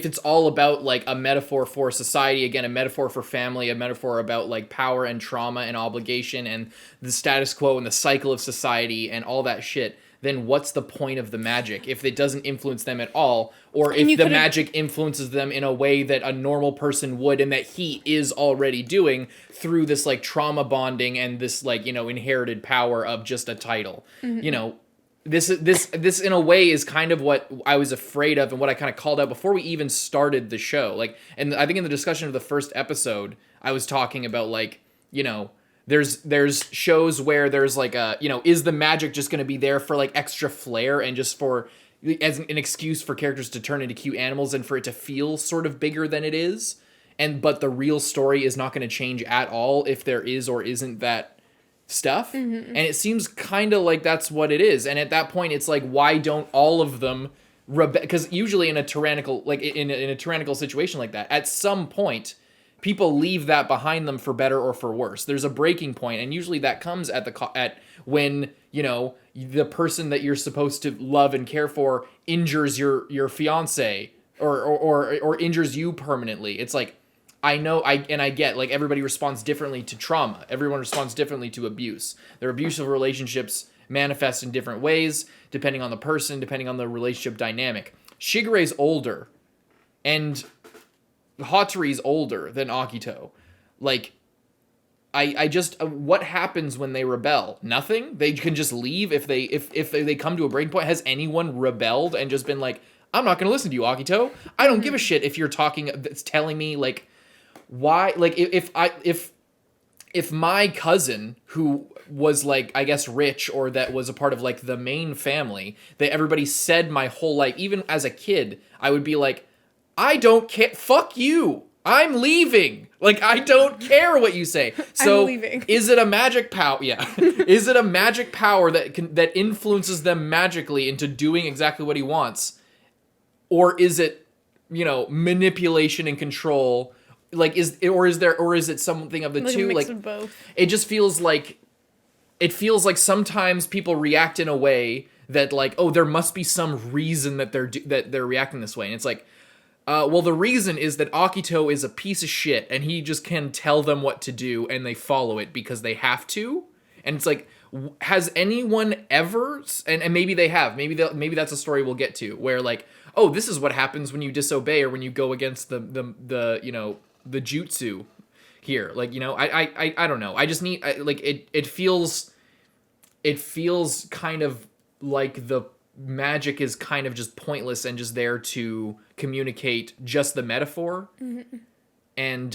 it's all about, like, a metaphor for society, again, a metaphor for family, a metaphor about, like, power and trauma and obligation and the status quo and the cycle of society and all that shit, then what's the point of the magic if it doesn't influence them at all? Or And you if the could've- magic influences them in a way that a normal person would and that he is already doing through this like trauma bonding and this like, you know, inherited power of just a title. You know, this in a way is kind of what I was afraid of and what I kind of called out before we even started the show. Like, and I think in the discussion of the first episode, I was talking about like, you know, there's shows where there's like a, you know, is the magic just going to be there for like extra flair and just for as an excuse for characters to turn into cute animals and for it to feel sort of bigger than it is, but the real story is not going to change at all if there is or isn't that stuff. And it seems kind of like that's what it is. And at that point it's like, why don't all of them because usually in a tyrannical, like in a tyrannical situation like that, at some point people leave that behind them for better or for worse. There's a breaking point, and usually that comes at when, you know, the person that you're supposed to love and care for injures your fiance or injures you permanently. It's like, I know, I get, like, everybody responds differently to trauma. Everyone responds differently to abuse. Their abusive relationships manifest in different ways, depending on the person, depending on the relationship dynamic. Shigure's older, and Hatori's older than Akito. Like, I just, what happens when they rebel? Nothing? They can just leave if they come to a breaking point? Has anyone rebelled and just been like, I'm not going to listen to you, Akito. I don't give a shit if you're talking, that's telling me, like, why, like, if my cousin, who was, like, I guess rich, or that was a part of, like, the main family, that everybody said my whole life, even as a kid, I would be like, I don't care. Fuck you. I'm leaving. Like, I don't care what you say. So, I'm leaving. Is it a magic power? Yeah. Is it a magic power that influences them magically into doing exactly what he wants? Or is it, you know, manipulation and control? Like, is it something of the Like two? a mix Like, of both. it just feels like, sometimes people react in a way that, like, oh, there must be some reason that they're reacting this way. And it's like, well, the reason is that Akito is a piece of shit, and he just can tell them what to do, and they follow it because they have to. And it's like, has anyone ever, and maybe they have, maybe that's a story we'll get to, where, like, oh, this is what happens when you disobey or when you go against the you know, the jutsu here. Like, you know, I don't know. I just need, like, it feels kind of like the magic is kind of just pointless and just there to communicate just the metaphor. And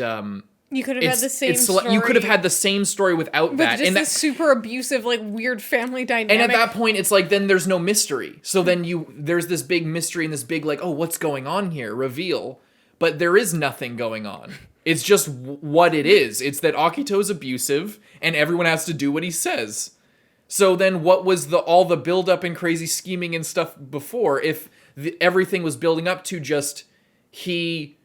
You could have had the same story. You could have had the same story without with that. just And this super abusive, like, weird family dynamic. and at that point, it's like, then there's no mystery. So then there's this big mystery and this big, like, oh, what's going on here? Reveal. But there is nothing going on. It's just what it is. It's that Akito's abusive and everyone has to do what he says. So then what was all the build-up and crazy scheming and stuff before if everything was building up to just he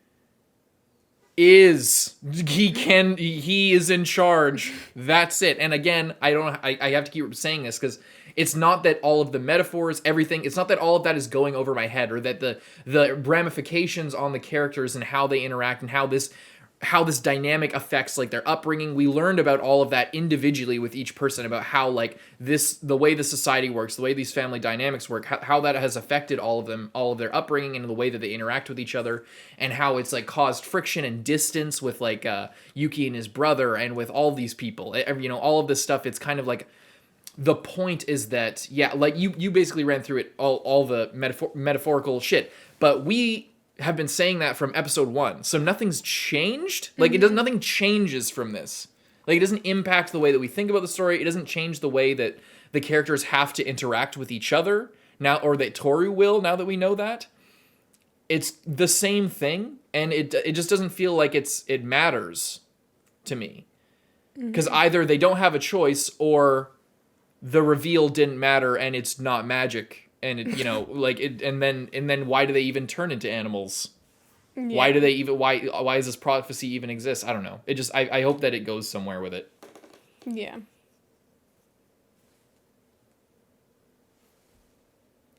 is in charge. That's it. And again, I have to keep saying this because it's not that all of the metaphors, everything, it's not that all of that is going over my head, or that the ramifications on the characters and how they interact and how this dynamic affects, like, their upbringing. We learned about all of that individually with each person, about how, like, the way the society works, the way these family dynamics work, how that has affected all of them, all of their upbringing and the way that they interact with each other, and how it's, like, caused friction and distance with, like, Yuki and his brother, and with all these people, you know, all of this stuff. It's kind of like, the point is that, yeah, like, you basically ran through it, all the metaphorical shit, but we have been saying that from episode 1, so nothing's changed. Like, nothing changes from this. Like, it doesn't impact the way that we think about the story. It doesn't change the way that the characters have to interact with each other now, or that Tohru will, now that we know that. It's the same thing, and it just doesn't feel like it matters to me. Because either they don't have a choice, or the reveal didn't matter and it's not magic. And it, you know, like, it, and then why do they even turn into animals? Yeah. Why do they even? Why does this prophecy even exist? I don't know. It just, I hope that it goes somewhere with it. Yeah.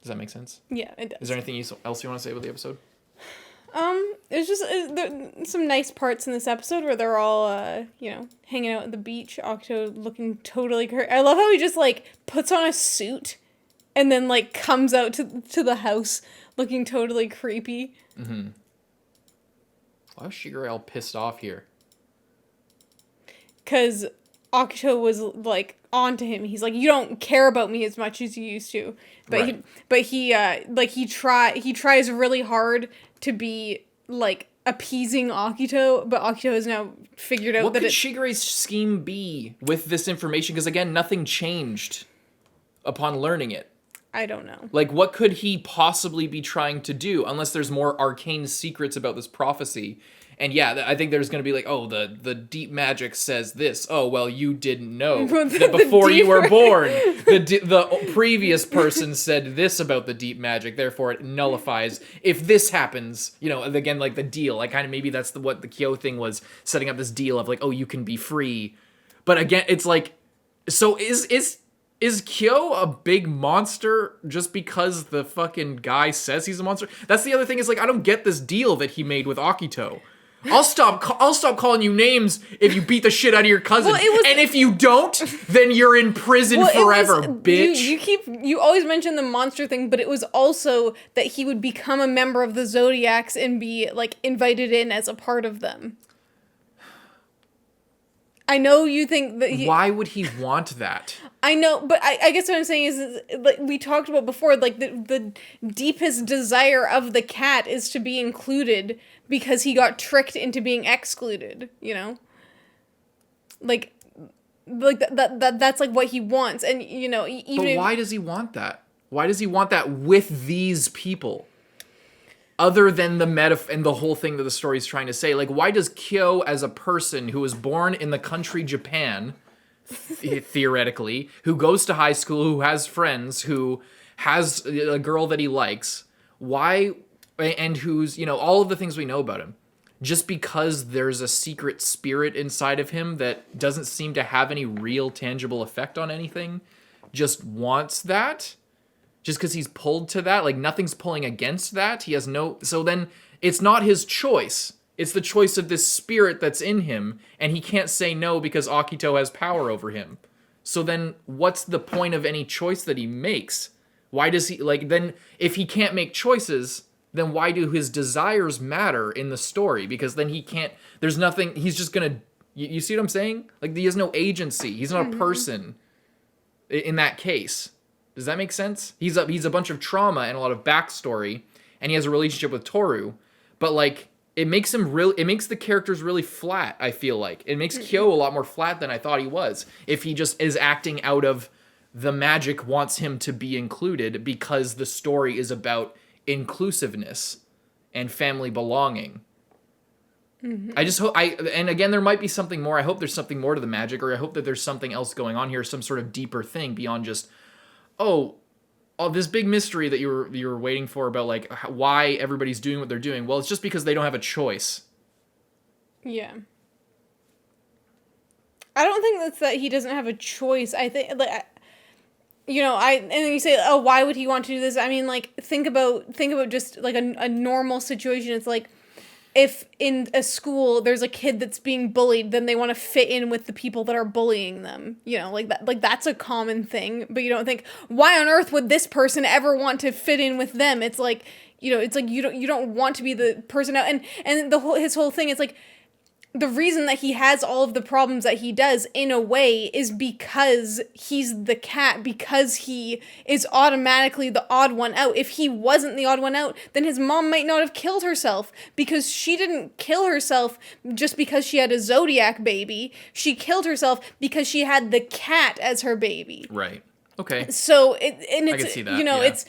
Does that make sense? Yeah, it does. Is there anything else you want to say about the episode? There's just some nice parts in this episode where they're all, you know, hanging out at the beach. Akito looking totally crazy. I love how he just, like, puts on a suit and then like comes out to the house looking totally creepy. Mm-hmm. Why was Shigure all pissed off here? Because Akito was like on to him. He's like, you don't care about me as much as you used to. But right. he tries really hard to be like appeasing Akito, but Akito has now figured out what that could Shigure's scheme be with this information? Because again, nothing changed upon learning it. I don't know. Like, what could he possibly be trying to do? Unless there's more arcane secrets about this prophecy. And yeah, I think there's going to be like, oh, the deep magic says this. Oh, well, you didn't know that before you were born. The previous person said this about the deep magic. Therefore, it nullifies. If this happens, you know, again, like the deal. Like, kind of maybe that's what the Kyou thing was, setting up this deal of like, oh, you can be free. But again, it's like, so is Kyou a big monster just because the fucking guy says he's a monster? That's the other thing, is like, I don't get this deal that he made with Akito. I'll stop calling you names if you beat the shit out of your cousin. And if you don't, then you're in prison forever, bitch. You always mention the monster thing, but it was also that he would become a member of the Zodiacs and be like invited in as a part of them. I know you think that why would he want that? I know, but I guess what I'm saying is like we talked about before, like the deepest desire of the cat is to be included because he got tricked into being excluded, you know? Like that's like what he wants, and you know, even But why does he want that? Why does he want that with these people? Other than the and the whole thing that the story's trying to say. Like, why does Kyou, as a person who was born in the country Japan, theoretically, who goes to high school, who has friends, who has a girl that he likes, and who's, you know, all of the things we know about him, just because there's a secret spirit inside of him that doesn't seem to have any real tangible effect on anything, just wants that? Just because he's pulled to that, like nothing's pulling against that. He has no, so then it's not his choice. It's the choice of this spirit that's in him, and he can't say no because Akito has power over him. So then what's the point of any choice that he makes? Why does he, like, then if he can't make choices, then why do his desires matter in the story? Because then he can't, there's nothing, he's just gonna, you see what I'm saying? Like, he has no agency. He's not a person in that case. Does that make sense? He's a bunch of trauma and a lot of backstory, and he has a relationship with Tooru, but like it makes the characters really flat. I feel like it makes Kyou a lot more flat than I thought he was. If he just is acting out of the magic wants him to be included because the story is about inclusiveness and family belonging. I just hope and again, there might be something more. I hope there's something more to the magic, or I hope that there's something else going on here, some sort of deeper thing beyond just, oh, this big mystery that you were waiting for about like why everybody's doing what they're doing. Well, it's just because they don't have a choice. Yeah. I don't think that's that he doesn't have a choice. I think, like, you know, and then you say, oh, why would he want to do this? I mean, like, think about just like a normal situation. It's like, if in a school there's a kid that's being bullied, then they want to fit in with the people that are bullying them. You know, like that, like that's a common thing. But you don't think, why on earth would this person ever want to fit in with them? It's like, you know, it's like you don't want to be the person out. And his whole thing is like, the reason that he has all of the problems that he does, in a way, is because he's the cat, because he is automatically the odd one out. If he wasn't the odd one out, then his mom might not have killed herself, because she didn't kill herself just because she had a Zodiac baby. She killed herself because she had the cat as her baby. Right. Okay. So, I can see that, you know, yeah. it's...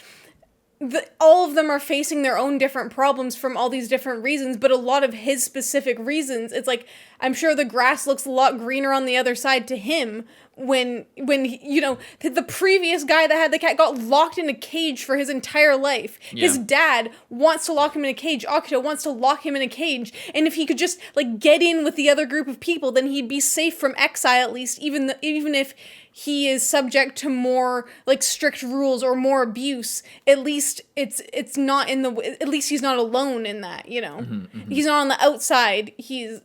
all of them are facing their own different problems from all these different reasons, but a lot of his specific reasons, it's like, I'm sure the grass looks a lot greener on the other side to him when you know, the previous guy that had the cat got locked in a cage for his entire life. Yeah. His dad wants to lock him in a cage. Akito wants to lock him in a cage. And if he could just, like, get in with the other group of people, then he'd be safe from exile, at least, even if he is subject to more, like, strict rules or more abuse. At least it's not at least he's not alone in that, you know? Mm-hmm, mm-hmm. He's not on the outside. He's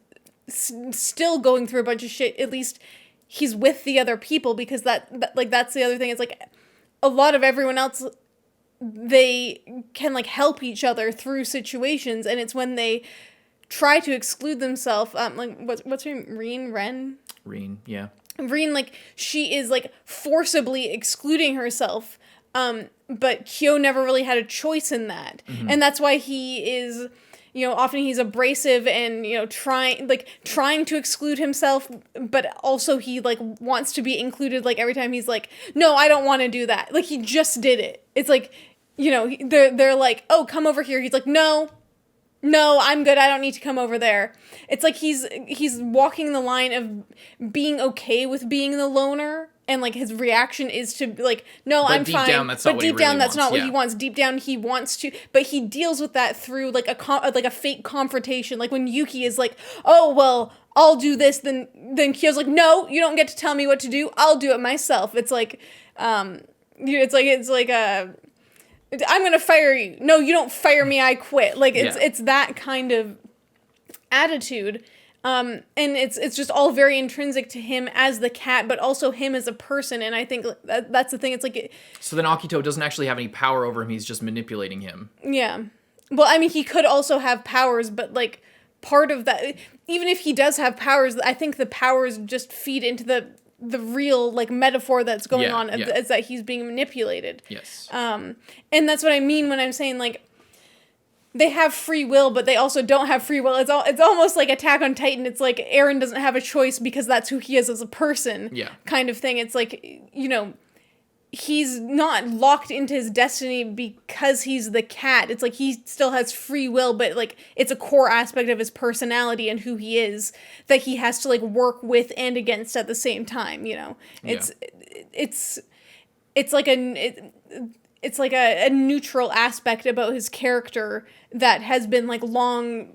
still going through a bunch of shit. At least he's with the other people, because that's the other thing. It's like, a lot of everyone else, they can like help each other through situations, and it's when they try to exclude themselves, like what's her name? Reen, yeah. Reen, like, she is like forcibly excluding herself, but Kyou never really had a choice in that. And that's why he is, often he's abrasive and, trying to exclude himself, but also he like wants to be included. Like every time he's like, no, I don't want to do that. Like he just did it. It's like, they're like, oh, come over here. He's like, no, I'm good. I don't need to come over there. It's like he's walking the line of being okay with being the loner, and like his reaction is to like, no, I'm fine. But deep down, that's not what he wants. Deep down, he wants to, but he deals with that through like a fake confrontation. Like when Yuki is like, oh well, I'll do this, then Kyou's like, no, you don't get to tell me what to do. I'll do it myself. It's like, it's like a. I'm gonna fire you. No, you don't fire me. I quit. Like it's that kind of attitude, and it's just all very intrinsic to him as the cat, but also him as a person. And I think that's the thing. It's like so then Akito doesn't actually have any power over him. He's just manipulating him. Yeah, well, I mean, he could also have powers, but like part of that, even if he does have powers, I think the powers just feed into the real like metaphor that's going on is that he's being manipulated. Yes. And that's what I mean when I'm saying like they have free will, but they also don't have free will. It's almost like Attack on Titan. It's like Eren doesn't have a choice because that's who he is as a person. Yeah. Kind of thing. It's like, he's not locked into his destiny because he's the cat. It's like he still has free will, but like it's a core aspect of his personality and who he is that he has to like work with and against at the same time. It's like a neutral aspect about his character that has been like long,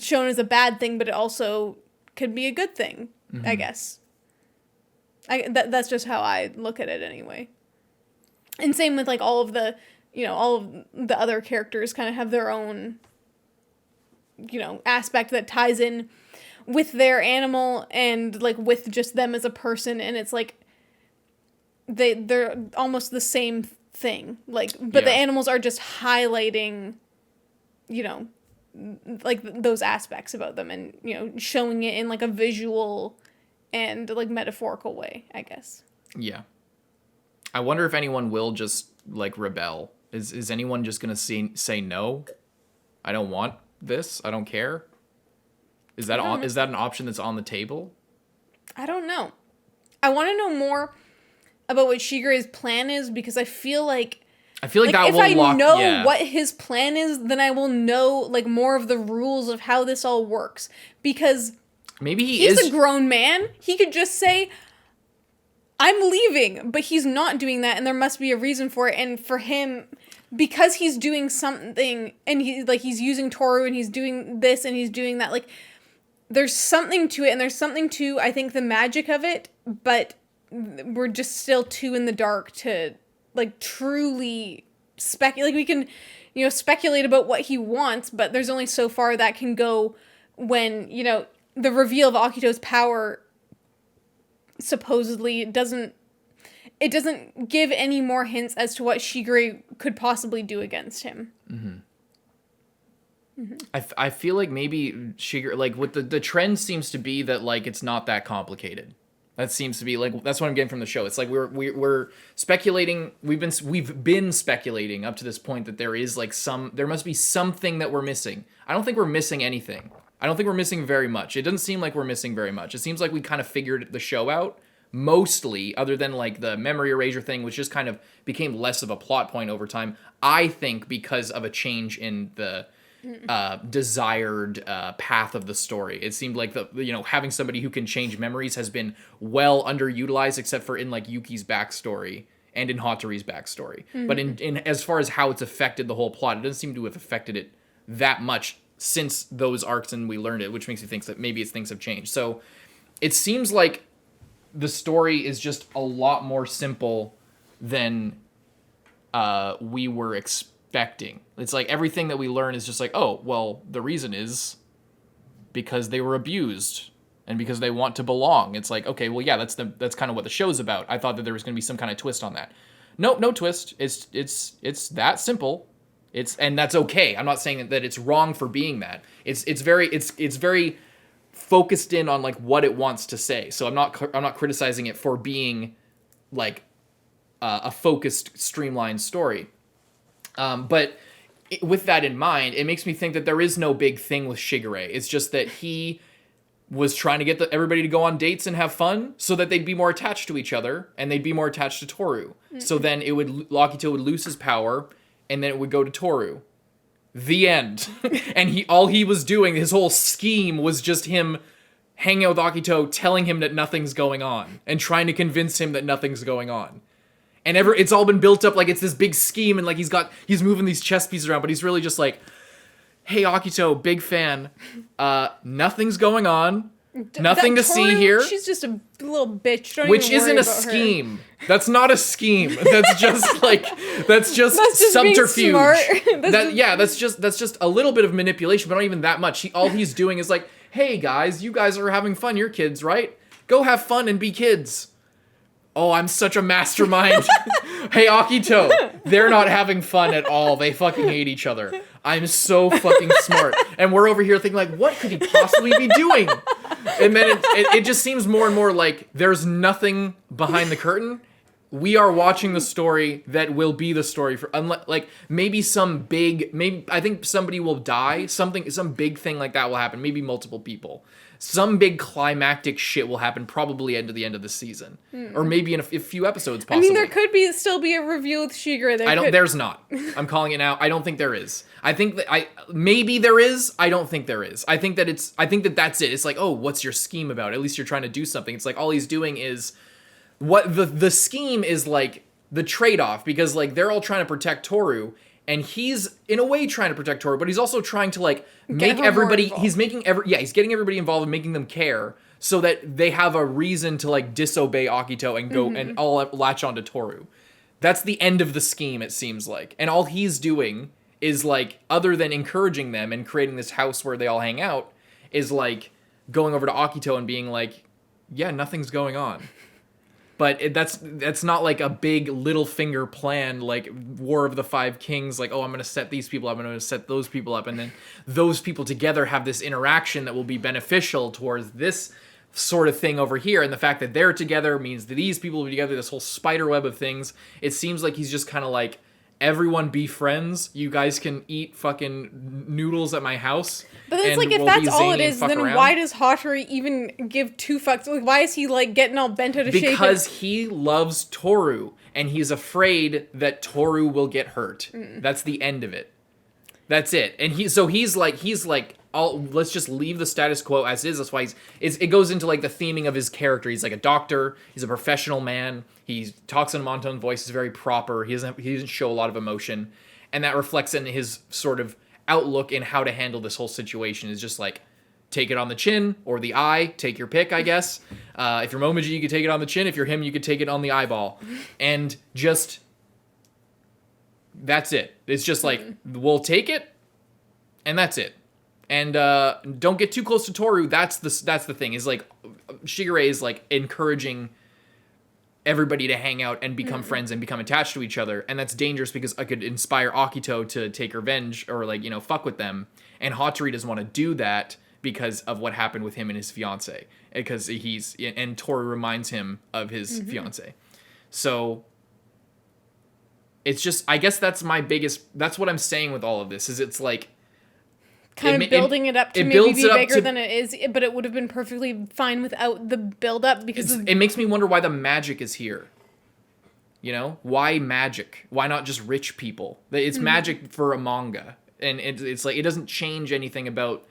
shown as a bad thing, but it also could be a good thing, I guess. That's just how I look at it anyway. And same with like all of the other characters kind of have their own, aspect that ties in with their animal and like with just them as a person. And it's like they're almost the same thing. Like, but the animals are just highlighting, like those aspects about them and, showing it in like a visual and like metaphorical way, I guess. Yeah. I wonder if anyone will just like rebel. Is anyone just gonna say no? I don't want this. I don't care. Is that an option that's on the table? I don't know. I want to know more about what Shigure's plan is because I feel like that will lock. If I know what his plan is, then I will know like more of the rules of how this all works. Because maybe he's a grown man. He could just say, I'm leaving, but he's not doing that, and there must be a reason for it. And for him, because he's doing something, and he's using Tooru, and he's doing this, and he's doing that, like, there's something to it, and there's something to, I think, the magic of it, but we're just still too in the dark to, like, truly speculate. Like, we can, speculate about what he wants, but there's only so far that can go when, the reveal of Akito's power supposedly doesn't give any more hints as to what Shigure could possibly do against him. I feel like maybe Shigure, like with the trend seems to be that like it's not that complicated. That seems to be like that's what I'm getting from the show. It's like we're speculating. We've been speculating up to this point that there must be something that we're missing. I don't think we're missing anything. I don't think we're missing very much. It doesn't seem like we're missing very much. It seems like we kind of figured the show out, mostly, other than like the memory erasure thing, which just kind of became less of a plot point over time. I think because of a change in the desired path of the story. It seemed like having somebody who can change memories has been well underutilized, except for in like Yuki's backstory and in Hatori's backstory. But in as far as how it's affected the whole plot, it doesn't seem to have affected it that much since those arcs and we learned it, which makes me think that maybe things have changed. So it seems like the story is just a lot more simple than we were expecting. It's like everything that we learn is just like, oh, well, the reason is because they were abused and because they want to belong. It's like, okay, well, yeah, that's kind of what the show's about. I thought that there was going to be some kind of twist on that. No twist. It's that simple. And that's okay. I'm not saying that it's wrong for being that. It's very focused in on like what it wants to say. So I'm not criticizing it for being like a focused, streamlined story. But with that in mind, it makes me think that there is no big thing with Shigure. It's just that he was trying to get everybody to go on dates and have fun so that they'd be more attached to each other and they'd be more attached to Tohru. So then Akito would lose his power and then it would go to Tohru. The end. And all he was doing, his whole scheme was just him hanging out with Akito, telling him that nothing's going on and trying to convince him that nothing's going on. And it's all been built up like it's this big scheme and like he's moving these chess pieces around, but he's really just like, hey, Akito, big fan. Nothing's going on. Nothing to see here. She's just a little bitch. Don't Which even worry isn't a about scheme. Her. That's not a scheme. That's just that's just subterfuge. That's just a little bit of manipulation, but not even that much. All he's doing is like, hey guys, you guys are having fun. You're kids, right? Go have fun and be kids. Oh, I'm such a mastermind. Hey, Akito, they're not having fun at all. They fucking hate each other. I'm so fucking smart. And we're over here thinking like, what could he possibly be doing? And then it just seems more and more like there's nothing behind the curtain. We are watching the story that will be the story for like maybe I think somebody will die, some big thing like that will happen, maybe multiple people. Some big climactic shit will happen probably at the end of the season. Or maybe in a few episodes possibly. I mean, there could still be a reveal with Shigure. There's not. I'm calling it now. I don't think there is. I think that maybe there is. I don't think there is. I think that that's it. It's like, oh, what's your scheme about? At least you're trying to do something. It's like all he's doing is what the scheme is like the trade-off, because like they're all trying to protect Tohru. And he's in a way trying to protect Tohru, but he's also trying to like make everybody. He's getting everybody involved and making them care, so that they have a reason to like disobey Akito and go and all latch onto Tohru. That's the end of the scheme, it seems like. And all he's doing is like, other than encouraging them and creating this house where they all hang out, is like going over to Akito and being like, yeah, nothing's going on. But that's not like a big little finger plan, like War of the Five Kings, like, oh, I'm going to set these people up, I'm going to set those people up, and then those people together have this interaction that will be beneficial towards this sort of thing over here. And the fact that they're together means that these people will be together, this whole spider web of things. It seems like he's just kind of like, everyone be friends. You guys can eat fucking noodles at my house. But it's like, if that's all it is, then why does Hatori even give two fucks? Like, why is he like getting all bent out of shape? Because he loves Tohru, and he's afraid that Tohru will get hurt. That's the end of it. That's it. And he's like, let's just leave the status quo as is. That's why it goes into like the theming of his character. He's like a doctor. He's a professional man. He talks in a monotone voice. He's very proper. He doesn't show a lot of emotion, and that reflects in his sort of outlook in how to handle this whole situation. Is just like, take it on the chin or the eye. Take your pick, I guess. If you're Momiji, you could take it on the chin. If you're him, you could take it on the eyeball, and just that's it. It's just like, we'll take it, and that's it. And don't get too close to Tohru. That's the thing. Is like, Shigure is like encouraging everybody to hang out and become friends and become attached to each other, and that's dangerous because I could inspire Akito to take revenge or like, you know, fuck with them. And Hatori doesn't want to do that because of what happened with him and his fiance, because and Tohru reminds him of his fiance. So it's just, I guess that's what I'm saying with all of this, is it's like, kind of building it up to maybe be bigger than it is, but it would have been perfectly fine without the build up, because it makes me wonder why the magic is here. You know, why magic? Why not just rich people? It's magic for a manga, and it's like, it doesn't change anything about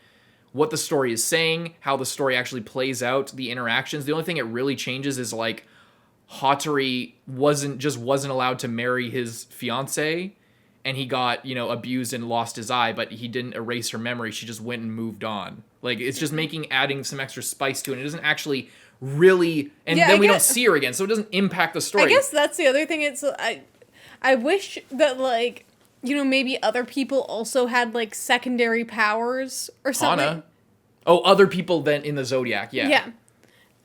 what the story is saying, how the story actually plays out, the interactions. The only thing it really changes is like, Hatori wasn't allowed to marry his fiance, and he got, you know, abused and lost his eye, but he didn't erase her memory. She just went and moved on. Like, it's just adding some extra spice to it. It doesn't actually really, and then we don't see her again, so it doesn't impact the story. I guess that's the other thing. It's, I wish that, like, you know, maybe other people also had, like, secondary powers or something. Hana. Oh, other people then in the Zodiac, yeah. Yeah.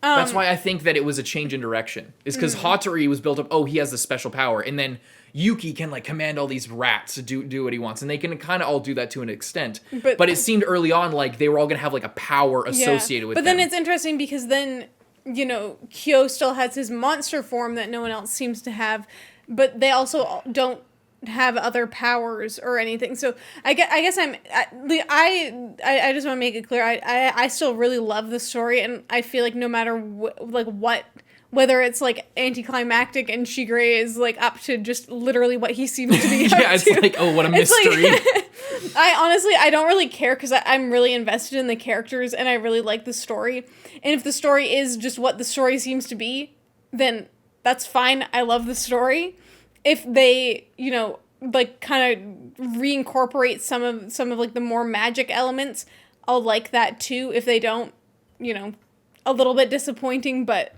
That's why I think that it was a change in direction. Is because Hatori was built up, oh, he has this special power. And then Yuki can, like, command all these rats to do what he wants. And they can kind of all do that to an extent. But it seemed early on like they were all going to have, like, a power associated with them. But then it's interesting because then, you know, Kyou still has his monster form that no one else seems to have. But they also don't have other powers or anything. So I guess I just want to make it clear. I still really love the story, and I feel like no matter whether it's like anticlimactic and Shigure is like up to just literally what he seems to be up yeah, it's to. like, oh, what a mystery. I don't really care because I'm really invested in the characters and I really like the story. And if the story is just what the story seems to be, then that's fine. I love the story. If they, you know, like kind of reincorporate some of like the more magic elements, I'll like that too. If they don't, you know, a little bit disappointing, but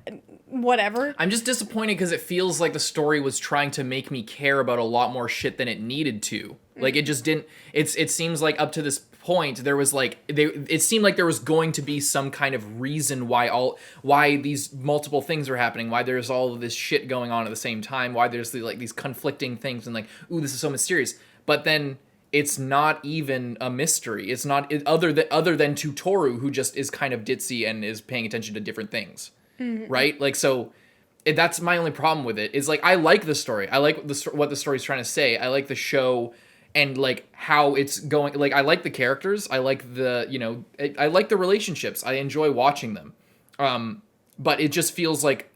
whatever. I'm just disappointed because it feels like the story was trying to make me care about a lot more shit than it needed to. Like, it just didn't. It seems like up to this point there was like it seemed like there was going to be some kind of reason why these multiple things are happening, why there's all of this shit going on at the same time, why there's like these conflicting things, and like, ooh, this is so mysterious. But then it's not even a mystery. It's not other than to Tohru, who just is kind of ditzy and is paying attention to different things. Right? Like, so that's my only problem with it, is like, I like the story. I like what the story's trying to say. I like the show and like how it's going. Like, I like the characters. I like the, you know, I like the relationships. I enjoy watching them. But it just feels like,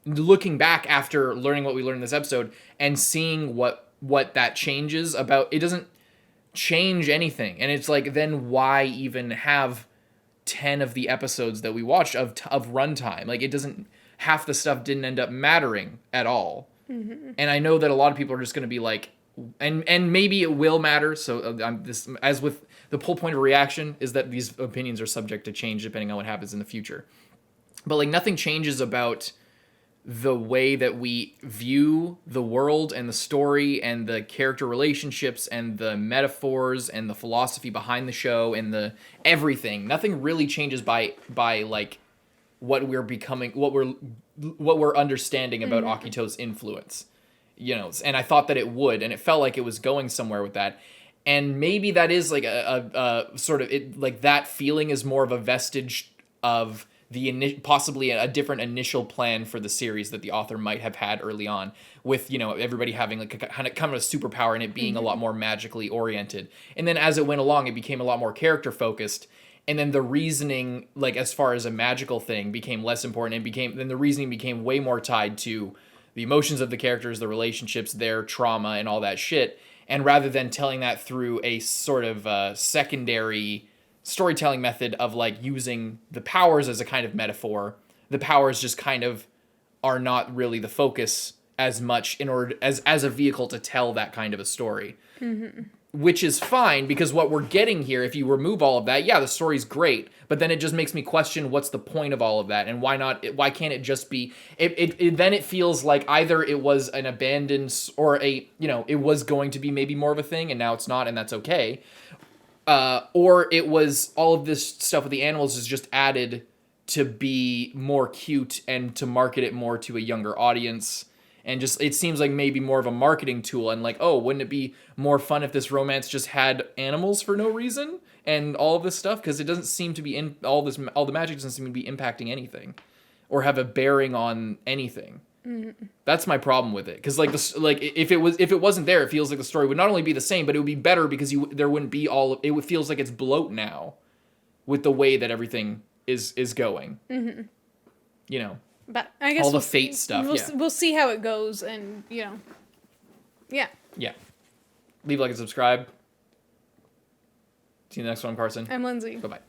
looking back after learning what we learned in this episode and seeing what that changes about, it doesn't change anything. And it's like, then why even have 10 of the episodes that we watched of runtime? Like, it doesn't, half the stuff didn't end up mattering at all. And I know that a lot of people are just going to be like, and maybe it will matter. So as with the whole point of reaction is that these opinions are subject to change depending on what happens in the future. But like, nothing changes about the way that we view the world and the story and the character relationships and the metaphors and the philosophy behind the show and the everything. Nothing really changes by like what we're becoming, what we're understanding about Akito's influence, you know. And I thought that it would, and it felt like it was going somewhere with that. And maybe that is like a sort of, it, like, that feeling is more of a vestige of the possibly a different initial plan for the series that the author might have had early on, with, you know, everybody having like a kind of a superpower and it being a lot more magically oriented. And then as it went along, it became a lot more character focused. And then the reasoning, like, as far as a magical thing, became less important, and then the reasoning became way more tied to the emotions of the characters, the relationships, their trauma, and all that shit. And rather than telling that through a sort of secondary storytelling method of like using the powers as a kind of metaphor, the powers just kind of are not really the focus as much in order as a vehicle to tell that kind of a story. Which is fine, because what we're getting here, if you remove all of that, yeah, the story's great, but then it just makes me question what's the point of all of that, and why can't it just be, then it feels like either it was an abandoned, or a, you know, it was going to be maybe more of a thing and now it's not, and that's okay. Or it was all of this stuff with the animals is just added to be more cute and to market it more to a younger audience. And just, it seems like maybe more of a marketing tool, and like, oh, wouldn't it be more fun if this romance just had animals for no reason and all of this stuff? Because it doesn't seem to be all the magic doesn't seem to be impacting anything or have a bearing on anything. That's my problem with it. Because like if it wasn't there, it feels like the story would not only be the same, but it would be better, because there wouldn't be it feels like it's bloat now with the way that everything is going. You know. But I guess all the fate stuff. We'll see how it goes, and, you know, yeah. Leave a like and subscribe. See you in the next one, Carson. I'm Lindsay. Bye-bye.